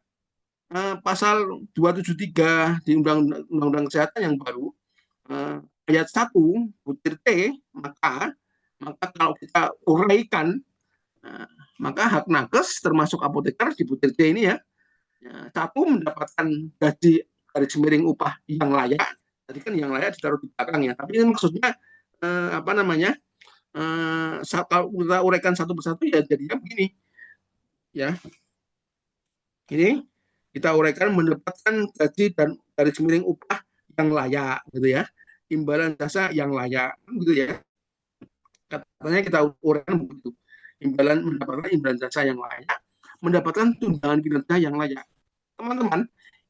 pasal 273 di Undang-Undang Kesehatan yang baru, ayat 1 butir T, maka kalau kita uraikan, maka hak nakes termasuk apoteker di butir T ini ya, satu mendapatkan garis miring upah yang layak. Tadi kan yang layak ditaruh di belakang ya, tapi ini maksudnya apa namanya, kalau kita uraikan satu persatu ya jadinya begini ya. Ini kita uraikan mendapatkan gaji dan garis miring upah yang layak gitu ya, imbalan jasa yang layak gitu ya, katanya kita uraikan begitu. Mendapatkan imbalan jasa yang layak, mendapatkan tunjangan kinerja yang layak. Teman-teman,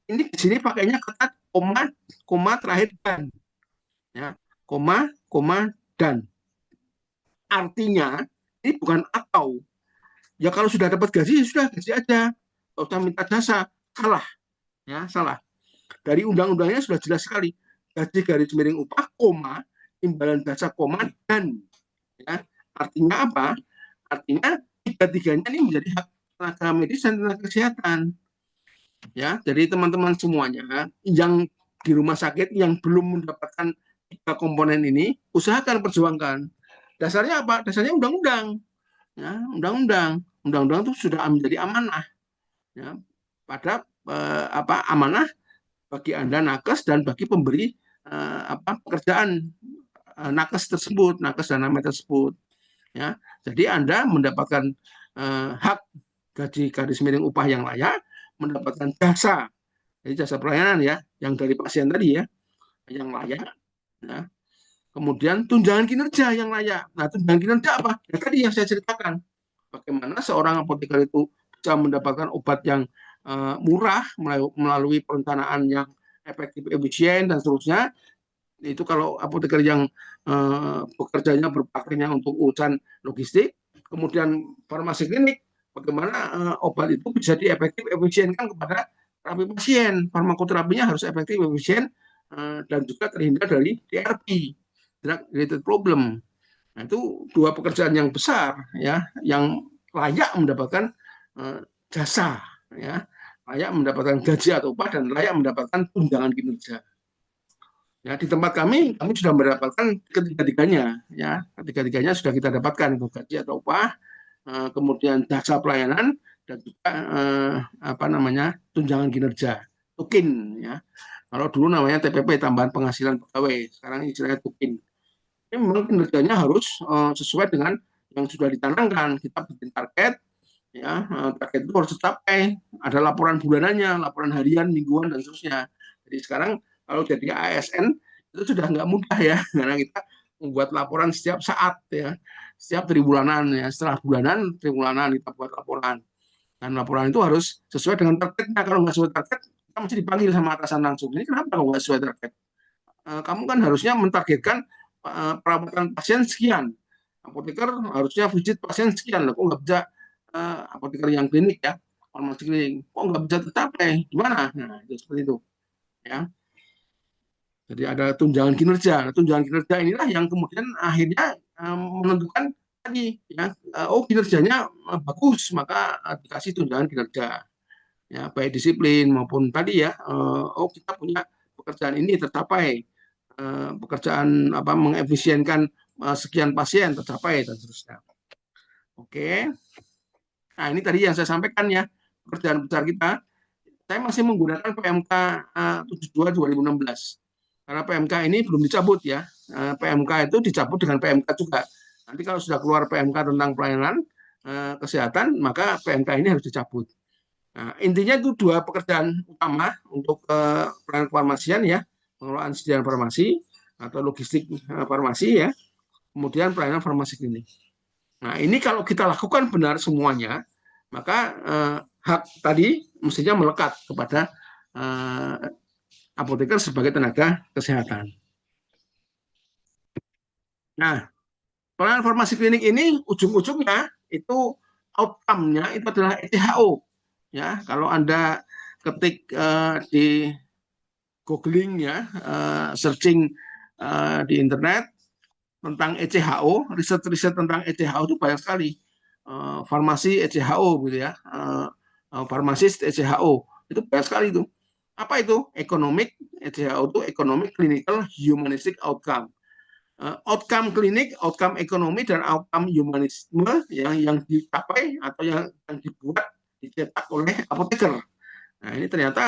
ini di sini pakainya kata koma, koma terakhir dan, ya, koma dan. Artinya ini bukan atau. Ya kalau sudah dapat gaji, sudah gaji aja. Kalau usah minta jasa, salah, ya salah. Dari undang-undangnya sudah jelas sekali. Gaji garis miring upah, koma, imbalan jasa, koma dan. Ya, artinya apa? Artinya tiga-tiganya ini menjadi hak tenaga medis dan tenaga kesehatan. Ya, jadi teman-teman semuanya yang di rumah sakit yang belum mendapatkan tiga komponen ini, usahakan perjuangkan. Dasarnya apa? Dasarnya undang-undang. Ya, undang-undang itu sudah menjadi amanah. Ya, pada amanah bagi Anda nakes dan bagi pemberi pekerjaan nakes tersebut, nakes dan nama tersebut. Ya, jadi Anda mendapatkan hak gaji garis miring upah yang layak, mendapatkan jasa, jadi jasa pelayanan ya, yang dari pasien tadi ya, yang layak. Ya. Kemudian tunjangan kinerja yang layak. Nah, tunjangan kinerja apa? Ya, tadi yang saya ceritakan. Bagaimana seorang apoteker itu bisa mendapatkan obat yang murah melalui perencanaan yang efektif, efisien, dan seterusnya. Itu kalau apoteker yang bekerjanya berpakainya untuk urusan logistik. Kemudian farmasi klinik, bagaimana obat itu bisa diefektif, efisienkan kepada terapi pasien. Farmakoterapinya harus efektif, efisien, dan juga terhindar dari DRP, drug related problem. Nah, itu dua pekerjaan yang besar ya, yang layak mendapatkan jasa ya, layak mendapatkan gaji atau upah, dan layak mendapatkan tunjangan kinerja. Ya, di tempat kami sudah mendapatkan ketiga-tiganya ya, ketiga-tiganya sudah kita dapatkan, gaji atau upah, kemudian jasa pelayanan, dan juga apa namanya, tunjangan kinerja, tukin ya. Kalau dulu namanya TPP, tambahan penghasilan pegawai, sekarang istilahnya tukin. Ini memang kinerjanya harus sesuai dengan yang sudah ditanamkan. Kita bikin target, ya target itu harus tercapai. Ada laporan bulanannya, laporan harian, mingguan, dan seterusnya. Jadi sekarang kalau jadi ASN itu sudah nggak mudah ya, karena kita membuat laporan setiap saat ya, setiap tribulanan ya, setelah bulanan, tribulanan kita buat laporan. Dan laporan itu harus sesuai dengan targetnya. Kalau nggak sesuai target, kita mesti dipanggil sama atasan langsung. Ini kenapa kalau nggak sesuai target? Kamu kan harusnya mentargetkan perawatan pasien sekian. Apoteker harusnya visit pasien sekian. Kok nggak bisa apoteker yang klinik ya, farmasi klinik, kok nggak bisa tercapai? Gimana? Nah, itu seperti itu. Ya. Jadi ada tunjangan kinerja. Nah, tunjangan kinerja inilah yang kemudian akhirnya menentukan tadi ya, oh kinerjanya bagus, maka dikasih tunjangan kinerja. Ya, baik disiplin maupun tadi ya, oh kita punya pekerjaan ini tercapai, pekerjaan apa mengefisienkan sekian pasien tercapai, dan seterusnya. Oke. Nah, ini tadi yang saya sampaikan ya, pekerjaan besar kita. Saya masih menggunakan PMK 72 2016. Karena PMK ini belum dicabut ya. PMK itu dicabut dengan PMK juga. Nanti kalau sudah keluar PMK tentang pelayanan kesehatan, maka PMK ini harus dicabut. Nah, intinya itu dua pekerjaan utama untuk pelayanan kefarmasian ya, pengelolaan sediaan farmasi atau logistik farmasi ya, kemudian pelayanan farmasi klinik. Nah, ini kalau kita lakukan benar semuanya, maka hak tadi mestinya melekat kepada apoteker sebagai tenaga kesehatan. Nah, pelayanan farmasi klinik ini ujung-ujungnya itu outcome-nya itu adalah ETHO, ya. Kalau Anda ketik di googling ya, searching di internet tentang ECHO, riset-riset tentang ECHO itu banyak sekali. Farmasi ECHO gitu ya, farmasis ECHO itu banyak sekali itu. Apa itu? Economic, ECHO itu economic, clinical, humanistic outcome. Outcome klinik, outcome ekonomi, dan outcome humanisme yang dicapai atau yang dibuat, dicetak oleh apoteker. Nah, ini ternyata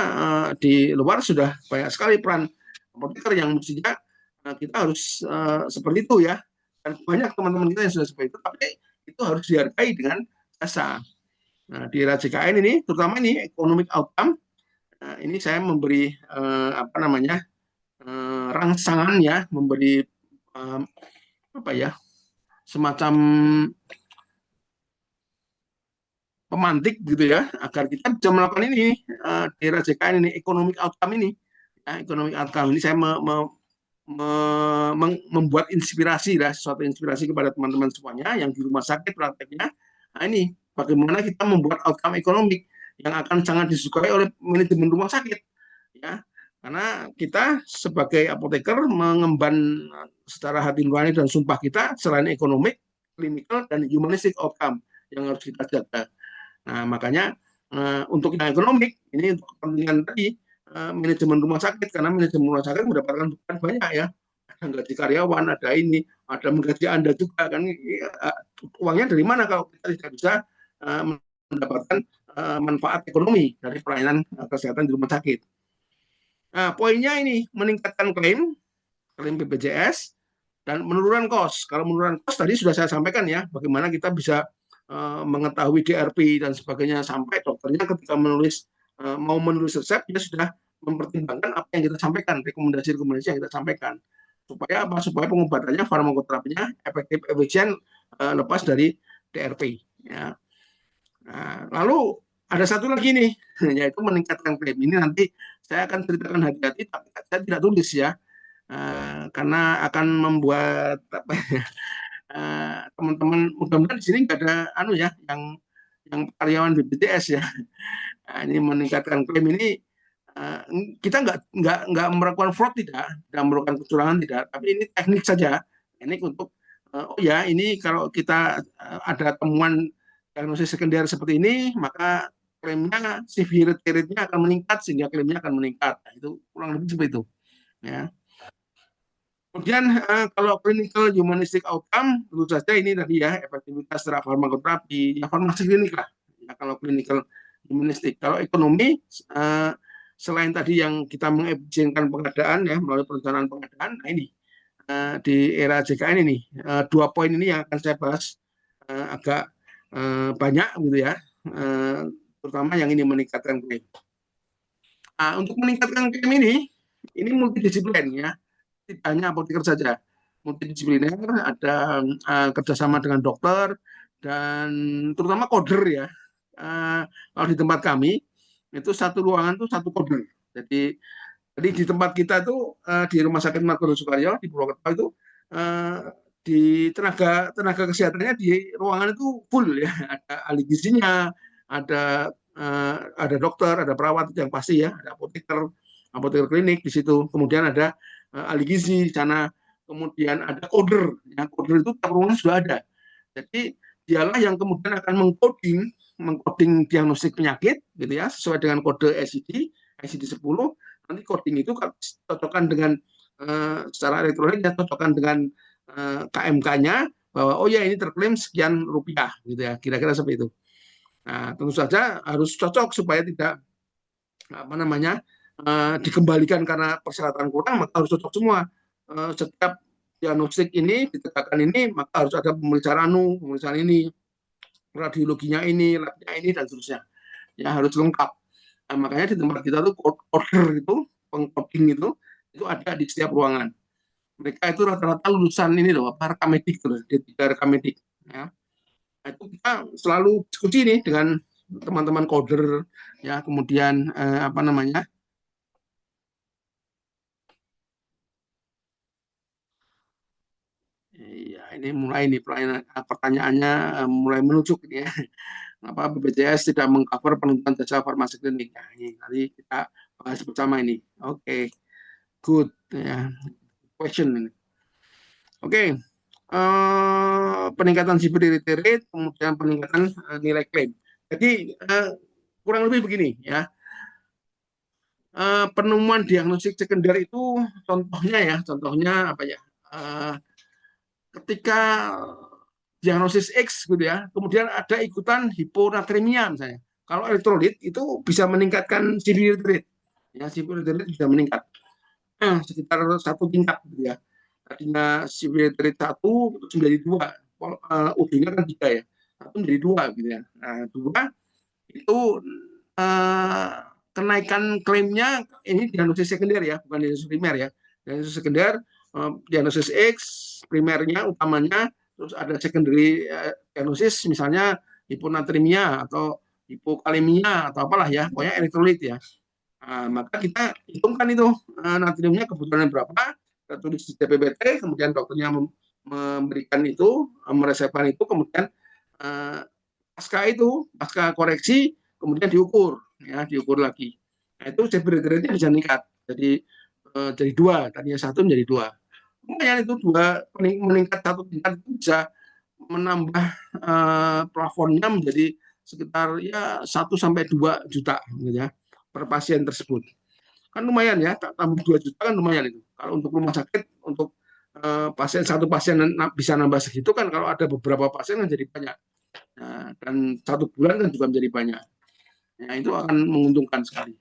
di luar sudah banyak sekali peran apoteker yang mestinya kita harus seperti itu ya. Dan banyak teman-teman kita yang sudah seperti itu, tapi itu harus dihargai dengan jasa. Nah, di era JKN ini, terutama ini economic outcome, ini saya memberi apa namanya rangsangan ya, memberi apa ya, semacam pemantik gitu ya, agar kita bisa melakukan ini di era JKN ini, economic outcome ini. Ya, economic outcome ini saya membuat inspirasi lah, suatu inspirasi kepada teman-teman semuanya yang di rumah sakit prakteknya. Nah, ini bagaimana kita membuat outcome ekonomi yang akan sangat disukai oleh manajemen rumah sakit, ya. Karena kita sebagai apoteker mengemban secara hati nurani dan sumpah kita selain ekonomi, klinikal, dan humanistic outcome yang harus kita jaga. Nah, makanya untuk yang ekonomi ini untuk kepentingan tadi manajemen rumah sakit, karena manajemen rumah sakit mendapatkan beban banyak ya, ada gaji karyawan, ada ini, ada menggaji Anda juga kan, uangnya dari mana kalau kita tidak bisa mendapatkan manfaat ekonomi dari pelayanan kesehatan di rumah sakit. Nah, poinnya ini meningkatkan klaim BPJS dan menurunkan kos. Kalau menurunkan kos tadi sudah saya sampaikan ya, bagaimana kita bisa mengetahui DRP dan sebagainya, sampai dokternya ketika mau menulis resep dia sudah mempertimbangkan apa yang kita sampaikan, rekomendasi-rekomendasi yang kita sampaikan, supaya apa? Supaya pengobatannya, farmakoterapinya efektif, efisien, lepas dari DRP. Ya. Nah, lalu ada satu lagi nih, yaitu meningkatkan klaim. Ini nanti saya akan ceritakan hati-hati, tapi saya tidak tulis ya, karena akan membuat apa ya, teman-teman mudah-mudahan di sini nggak ada ya yang karyawan BPJS ya. Nah, ini meningkatkan klaim ini kita nggak melakukan fraud, tidak melakukan kecurangan, tidak, tapi ini teknik saja, teknik untuk oh ya ini kalau kita ada temuan diagnosis sekunder seperti ini, maka klaimnya, severity rate-nya akan meningkat sehingga klaimnya akan meningkat. Nah, itu kurang lebih seperti itu ya. Kemudian kalau clinical humanistic outcome, tentu saja ini tadi ya, efektivitas secara farmakoterapi, ya farmasi klinik lah. Ya, kalau clinical humanistic. Kalau ekonomi, selain tadi yang kita mengefisienkan pengadaan ya melalui perencanaan pengadaan, nah ini di era JKN ini dua poin ini yang akan saya bahas agak banyak gitu ya, terutama yang ini meningkatkan klaim. Untuk meningkatkan klaim ini multidisiplin ya, tidak hanya apoteker saja, multidisipliner, ada kerjasama dengan dokter dan terutama koder ya. Kalau di tempat kami itu satu ruangan tuh satu koder. Jadi di tempat kita tuh di Rumah Sakit Margono Soekario di Purwokerto itu di tenaga tenaga kesehatannya di ruangan itu full ya, ada ahli gizinya, ada dokter, ada perawat yang pasti ya, ada apoteker, apoteker klinik di situ, kemudian ada ahli gizi di sana, kemudian ada coder, yang coder itu tiap ruangan sudah ada. Jadi dialah yang kemudian akan mengcoding diagnostik penyakit gitu ya, sesuai dengan kode ICD 10. Nanti coding itu cocokkan dengan secara elektronik, dan cocokkan dengan KMK-nya, bahwa oh ya ini terklaim sekian rupiah gitu ya, kira-kira seperti itu. Nah, tentu saja harus cocok supaya tidak apa namanya dikembalikan karena persyaratan kurang, maka harus cocok semua. Setiap diagnostik ini ditegakkan ini, maka harus ada pemeriksaan ini, radiologinya ini, labnya ini, dan seterusnya. Ya harus lengkap. Nah, makanya di tempat kita tuh order itu, pengcoding itu ada di setiap ruangan. Mereka itu rata-rata lulusan ini loh, apa, rekamedik terus, D3 rekamedik. Ya. Nah, itu kita selalu diskusi nih dengan teman-teman coder, ya, kemudian apa namanya, ya ini mulai nih pertanyaannya mulai menunjuk ya. BPJS tidak mengcover penuntutan jasa farmasi klinik. Nah, ini nanti kita bahas bersama ini. Oke, good ya. Question ini. Oke. Peningkatan severity rate, kemudian peningkatan nilai klaim. Jadi kurang lebih begini ya. Penemuan diagnostik sekunder itu contohnya apa ya? Ketika diagnosis X gitu ya, kemudian ada ikutan hiponatremia misalnya. Kalau elektrolit itu bisa meningkatkan severity rate, ya severity rate bisa meningkat sekitar 1 tingkat gitu ya. Tadinya severity rate 1 terus menjadi 2, UD-nya kan 3 ya, 1 menjadi 2 gitu ya. Nah 2 itu kenaikan klaimnya ini diagnosis sekunder ya, bukan diagnosis primer ya. Diagnosis sekunder, diagnosis X primernya utamanya, terus ada secondary diagnosis misalnya hiponatremia atau hipokalemia atau apalah ya, pokoknya elektrolit ya. Maka kita hitungkan itu natriumnya kebutuhannya berapa, kita tulis di DPBT, kemudian dokternya memberikan itu, meresepkan itu, kemudian pasca koreksi, kemudian diukur lagi. Nah, itu severity rate-nya bisa meningkat. Jadi 2, tadinya 1 menjadi 2. Lumayan itu 2 meningkat 1 tingkat itu bisa menambah plafonnya menjadi sekitar ya 1 sampai 2 juta gitu ya per pasien tersebut. Kan lumayan ya, tambah 2 juta kan lumayan itu. Kalau untuk rumah sakit, untuk satu pasien bisa nambah segitu kan, kalau ada beberapa pasien kan jadi banyak. Nah, dan 1 bulan kan juga menjadi banyak. Nah, itu akan menguntungkan sekali.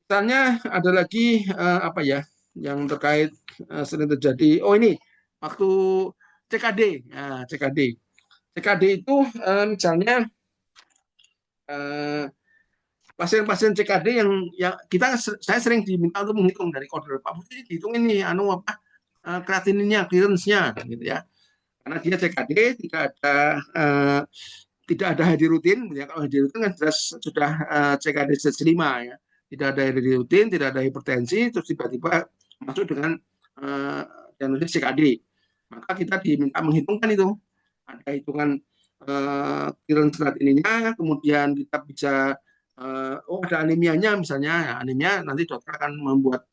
Misalnya ada lagi apa ya yang terkait sering terjadi. Oh ini waktu CKD. Nah, CKD itu misalnya pasien-pasien CKD yang saya sering diminta untuk menghitung dari kode Pak Budi, dihitung ini kreatininnya, clearance-nya gitu ya. Karena dia CKD tidak ada hadir rutin ya. Kalau hadir rutin kan jelas sudah CKD stage 5 ya. Tidak ada hadir rutin, tidak ada hipertensi, terus tiba-tiba masuk dengan diagnosis CKD. Maka kita diminta menghitungkan itu. Ada hitungan clearance kreatininya, kemudian kita bisa ada anemianya misalnya, ya, anemia nanti dokter akan membuat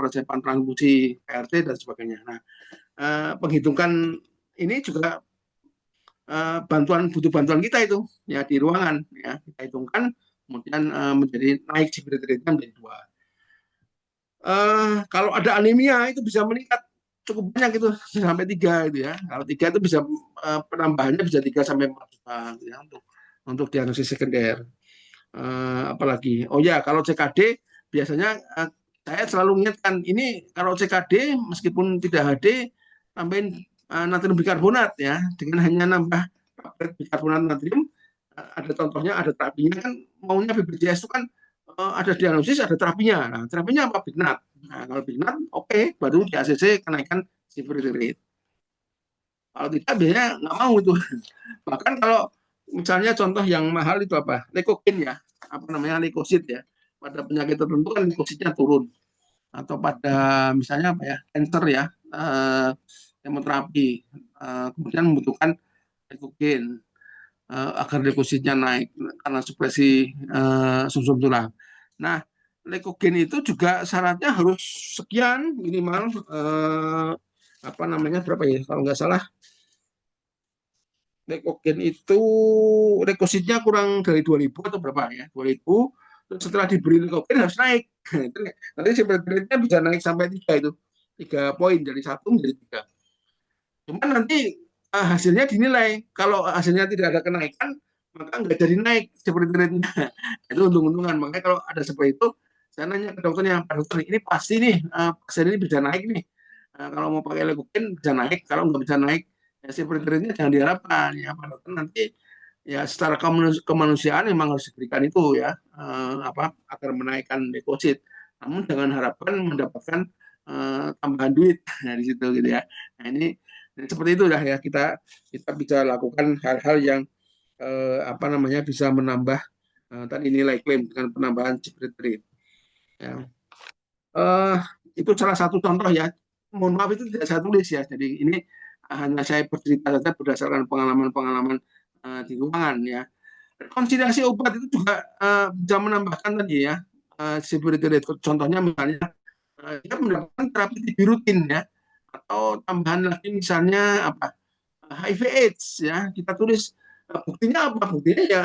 persiapan transfusi PRT dan sebagainya. Nah, penghitungkan ini juga butuh bantuan kita itu ya di ruangan ya, kita hitungkan kemudian menjadi naik severity rate-nya menjadi 2. Kalau ada anemia itu bisa meningkat cukup banyak itu sampai 3 itu ya. Kalau 3 itu bisa penambahannya bisa 3 sampai 4 juta gitu ya, untuk diagnosis sekunder. Apalagi oh ya, kalau CKD biasanya saya selalu ingatkan ini, kalau CKD meskipun tidak HD tambahin natrium bikarbonat ya, dengan hanya nambah bikarbonat natrium. Ada contohnya, ada terapinya kan, maunya BPJS itu kan ada diagnosis, ada terapinya. Nah, terapinya apa? Bignat. Nah, kalau Bignat oke, baru di ACC kenaikan severity rate. Kalau tidak biasanya nggak mau itu. Bahkan kalau misalnya contoh yang mahal itu apa? Leukogen ya, leukosit ya. Pada penyakit tertentu kan leukositnya turun. Atau pada misalnya apa ya, cancer ya, kemoterapi, kemudian membutuhkan leukogen agar leukositnya naik karena supresi sumsum tulang. Nah, leukogen itu juga syaratnya harus sekian minimal berapa ya? Kalau nggak salah leukogen itu leukositnya kurang dari 2000 atau berapa ya? 2000. Terus setelah diberi leukogen harus naik. Nanti sebenarnya bisa naik sampai 3 itu. 3 poin dari 1 menjadi 3. Cuman nanti hasilnya dinilai. Kalau hasilnya tidak ada kenaikan, maka nggak jadi naik seperti rate-nya. Itu untung-untungan. Makanya kalau ada seperti itu, saya nanya ke dokternya, Pak dokter, ini pasti nih pasien ini bisa naik nih. Kalau mau pakai leukogen bisa naik. Kalau nggak bisa naik, ya seperti rate-nya jangan diharapkan. Ya, Pak dokter, nanti ya secara kemanusiaan memang harus diberikan itu ya, agar menaikkan deposit. Namun jangan harapkan mendapatkan tambahan duit di situ gitu ya. Nah ini seperti itu dah ya, kita bisa lakukan hal-hal yang bisa menambah tadi nilai klaim dengan penambahan severity rate. Ya. Itu salah satu contoh ya. Mohon maaf itu tidak saya tulis ya. Jadi ini hanya saya bercerita saja berdasarkan pengalaman-pengalaman di ruangan ya. Rekonsiliasi obat itu juga bisa menambahkan tadi ya severity rate. Contohnya misalnya dia mendapatkan terapi TB rutin ya, atau tambahan lagi misalnya apa HIV/AIDS ya, kita tulis buktinya apa, buktinya ya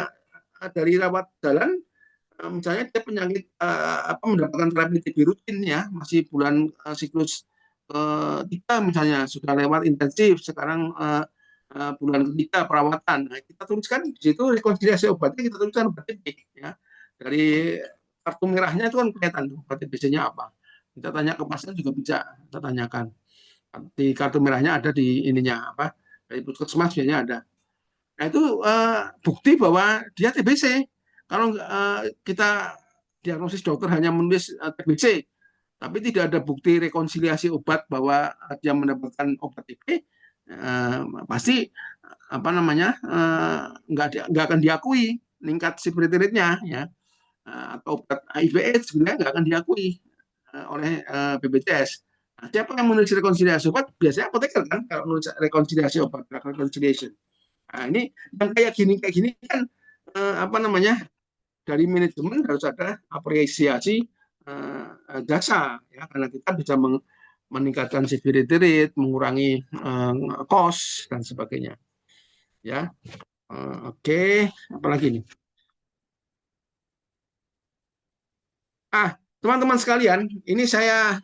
dari rawat jalan, misalnya dia penyakit apa mendapatkan terapi TB rutin ya, masih bulan siklus ketiga misalnya, sudah lewat intensif, sekarang bulan ketiga perawatan. Nah, kita tuliskan di situ rekonsiliasi obatnya, kita tuliskan obat TB ya. Dari kartu merahnya itu kan kelihatan tuh obat TBC-nya apa. Kita tanya ke pasien juga bisa kita tanyakan. Di kartu merahnya ada di ininya apa? Dari puskesmas biasanya ada. Nah, itu bukti bahwa dia TBC. Kalau kita diagnosis dokter hanya menulis TBC, tapi tidak ada bukti rekonsiliasi obat bahwa dia mendapatkan obat TB, pasti apa namanya nggak akan diakui meningkat severity rate-nya ya. Atau obat HIV/AIDS sebenarnya nggak akan diakui oleh BPJS. Nah, siapa yang menulis rekonsiliasi obat? Biasanya apoteker kan kalau menulis rekonsiliasi obat, reconciliation. Nah, ini yang kayak gini kan apa namanya dari manajemen harus ada apresiasi jasa ya, karena kita bisa meningkatkan severity rate, mengurangi cost dan sebagainya. Ya, oke, apalagi nih? Teman-teman sekalian, ini saya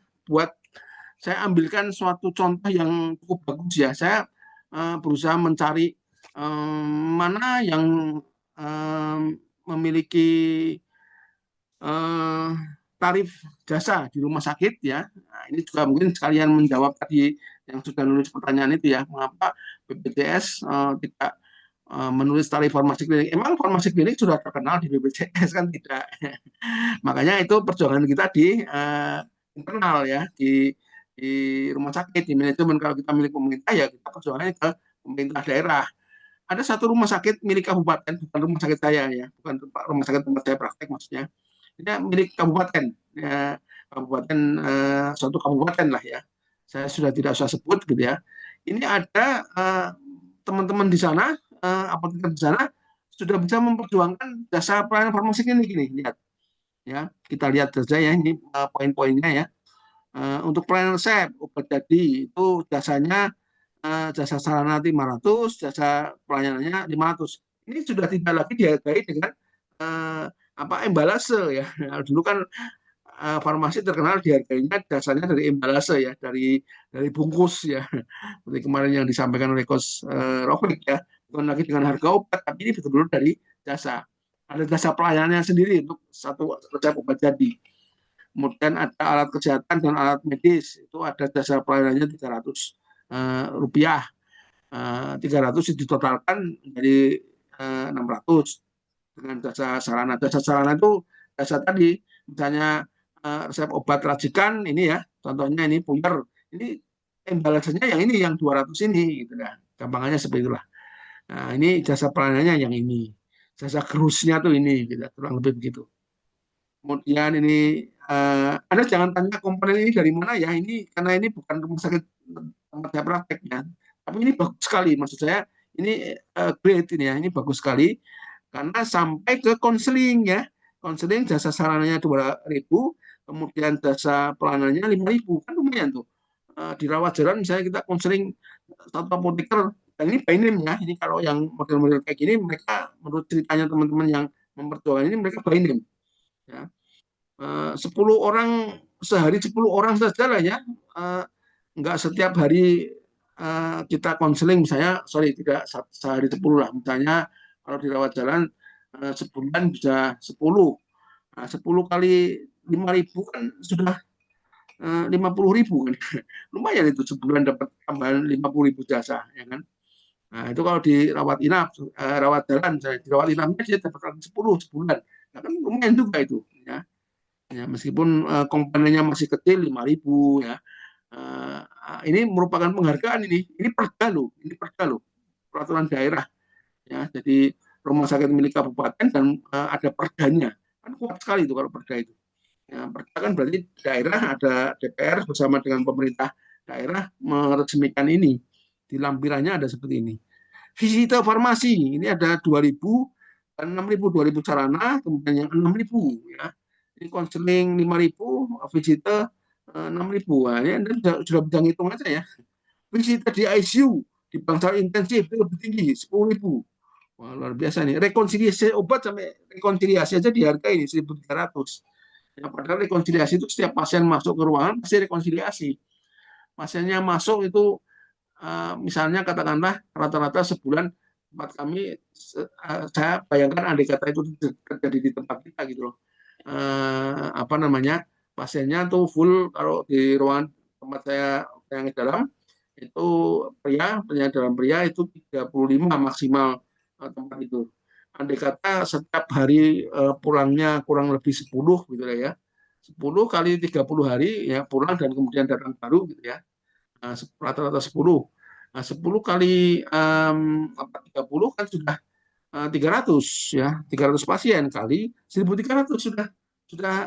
ambilkan suatu contoh yang cukup bagus ya. Saya berusaha mencari mana yang eh, memiliki eh, tarif jasa di rumah sakit ya. Nah, ini juga mungkin sekalian menjawab tadi yang sudah nulis pertanyaan itu ya, mengapa BPJS tidak menulis tarif farmasi klinik. Emang farmasi klinik sudah terkenal di BPJS kan tidak. Makanya itu perjuangan kita di internal ya, di rumah sakit, di manajemen. Kalau kita milik pemerintah ya kita perjuangannya ke pemerintah daerah. Ada satu rumah sakit milik kabupaten, bukan rumah sakit saya ya, bukan rumah sakit tempat saya praktek maksudnya. Ini milik kabupaten, ya, kabupaten suatu kabupaten lah ya. Saya sudah tidak usah sebut gitu ya. Ini ada teman-teman di sana, apoteker di sana sudah bisa memperjuangkan jasa pelayanan farmasi ini gini, lihat ya. Kita lihat saja ya ini poin-poinnya ya. Untuk pelayanan resep obat jadi itu jasanya jasa sarana 500, jasa pelayanannya 500. Ini sudah tidak lagi dihargai dengan apa embalase ya. Nah, dulu kan farmasi terkenal dihargainya dasarnya dari embalase ya, dari bungkus ya. Seperti kemarin yang disampaikan oleh Coach Rofik ya, bukan lagi dengan harga obat, tapi ini betul-betul dari jasa. Ada jasa pelayanannya sendiri untuk satu resep obat jadi. Kemudian ada alat kesehatan dan alat medis, itu ada jasa pelayanannya 300 rupiah. 300 ditotalkan jadi 600 dengan jasa sarana. Jasa sarana itu jasa tadi, misalnya resep obat racikan ini ya, contohnya ini puyer, ini embalasannya yang ini, yang 200 ini, gitu ya. Gampangannya seperti itulah. Nah, ini jasa pelayanannya yang ini. Jasa kerusnya tuh ini, gitu, kurang lebih begitu. Kemudian ini Anda jangan tanya komponen ini dari mana ya, ini karena ini bukan rumah sakit tempat saya prakteknya, tapi ini bagus sekali, maksud saya ini great ini ya, ini bagus sekali karena sampai ke konseling ya, konseling jasa sarananya 2.000, kemudian jasa pelanannya 5.000, kan lumayan tuh. Di rawat jalan misalnya kita konseling satu apoteker, dan ini by name ya, ini kalau yang model-model kayak gini mereka menurut ceritanya teman-teman yang memperjuangkan ini mereka by name ya. 10 orang sehari, 10 orang saja lah ya, nggak setiap hari kita konseling misalnya, sorry tidak sehari 10 lah, misalnya kalau dirawat jalan sebulan bisa 10. Nah, 10 kali 5.000 kan sudah 50.000 kan. Lumayan itu sebulan dapat tambahan 50.000 jasa ya kan. Nah, itu kalau dirawat inap, rawat jalan, saya dirawat inapnya dia dapat 10 sebulan. Nah, kan lumayan juga itu ya. Ya, meskipun komponennya masih kecil 5.000 ya. Ini merupakan penghargaan ini perda loh, peraturan daerah ya. Jadi rumah sakit milik kabupaten dan ada perdanya. Kan kuat sekali itu kalau perda itu. Ya, perda kan berarti daerah ada DPR bersama dengan pemerintah daerah meresmikan ini. Di lampirannya ada seperti ini. Visita farmasi ini ada 2.000, 6.000, 2.000 sarana, kemudian yang 6.000 ya. Ini konseling 5.000, visita 6.000. Nah, ini Anda sudah bisa hitung aja ya. Visita di ICU di bangsa intensif itu lebih tinggi, 10.000. Wah, luar biasa nih. Rekonsiliasi obat sampai rekonsiliasi aja dihargai ini 1.300. Ya, padahal rekonsiliasi itu setiap pasien masuk ke ruangan pasti rekonsiliasi. Pasiennya masuk itu misalnya katakanlah rata-rata sebulan tempat kami, saya bayangkan andai kata itu terjadi di tempat kita gitu loh. Apa namanya, pasiennya tuh full kalau di ruangan tempat saya yang dalam itu pria dalam pria itu 35 maksimal tempat itu. Andai kata setiap hari pulangnya kurang lebih 10 gitu ya. 10 kali 30 hari ya pulang dan kemudian datang baru gitu ya. Rata-rata 10. Nah, 10 kali 30 kan sudah 300 ya, 300 pasien kali 1.300 sudah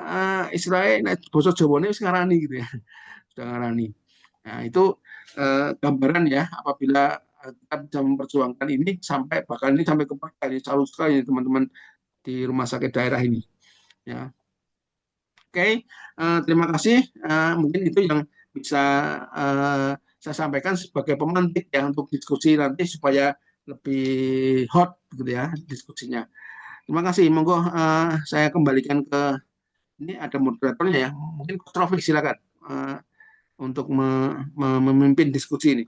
istilahnya bosok Jawane wis ngarani gitu ya. Sudah ngarani. Nah, itu gambaran ya apabila kita bisa memperjuangkan ini sampai bahkan ini sampai ke Perda ini salut sekali teman-teman di rumah sakit daerah ini ya. Oke, terima kasih. Mungkin itu yang bisa saya sampaikan sebagai pemantik ya untuk diskusi nanti supaya lebih hot gitu ya diskusinya. Terima kasih. Monggo saya kembalikan ke ini ada moderatornya ya. Mungkin Coach Taufik silakan untuk memimpin diskusi ini.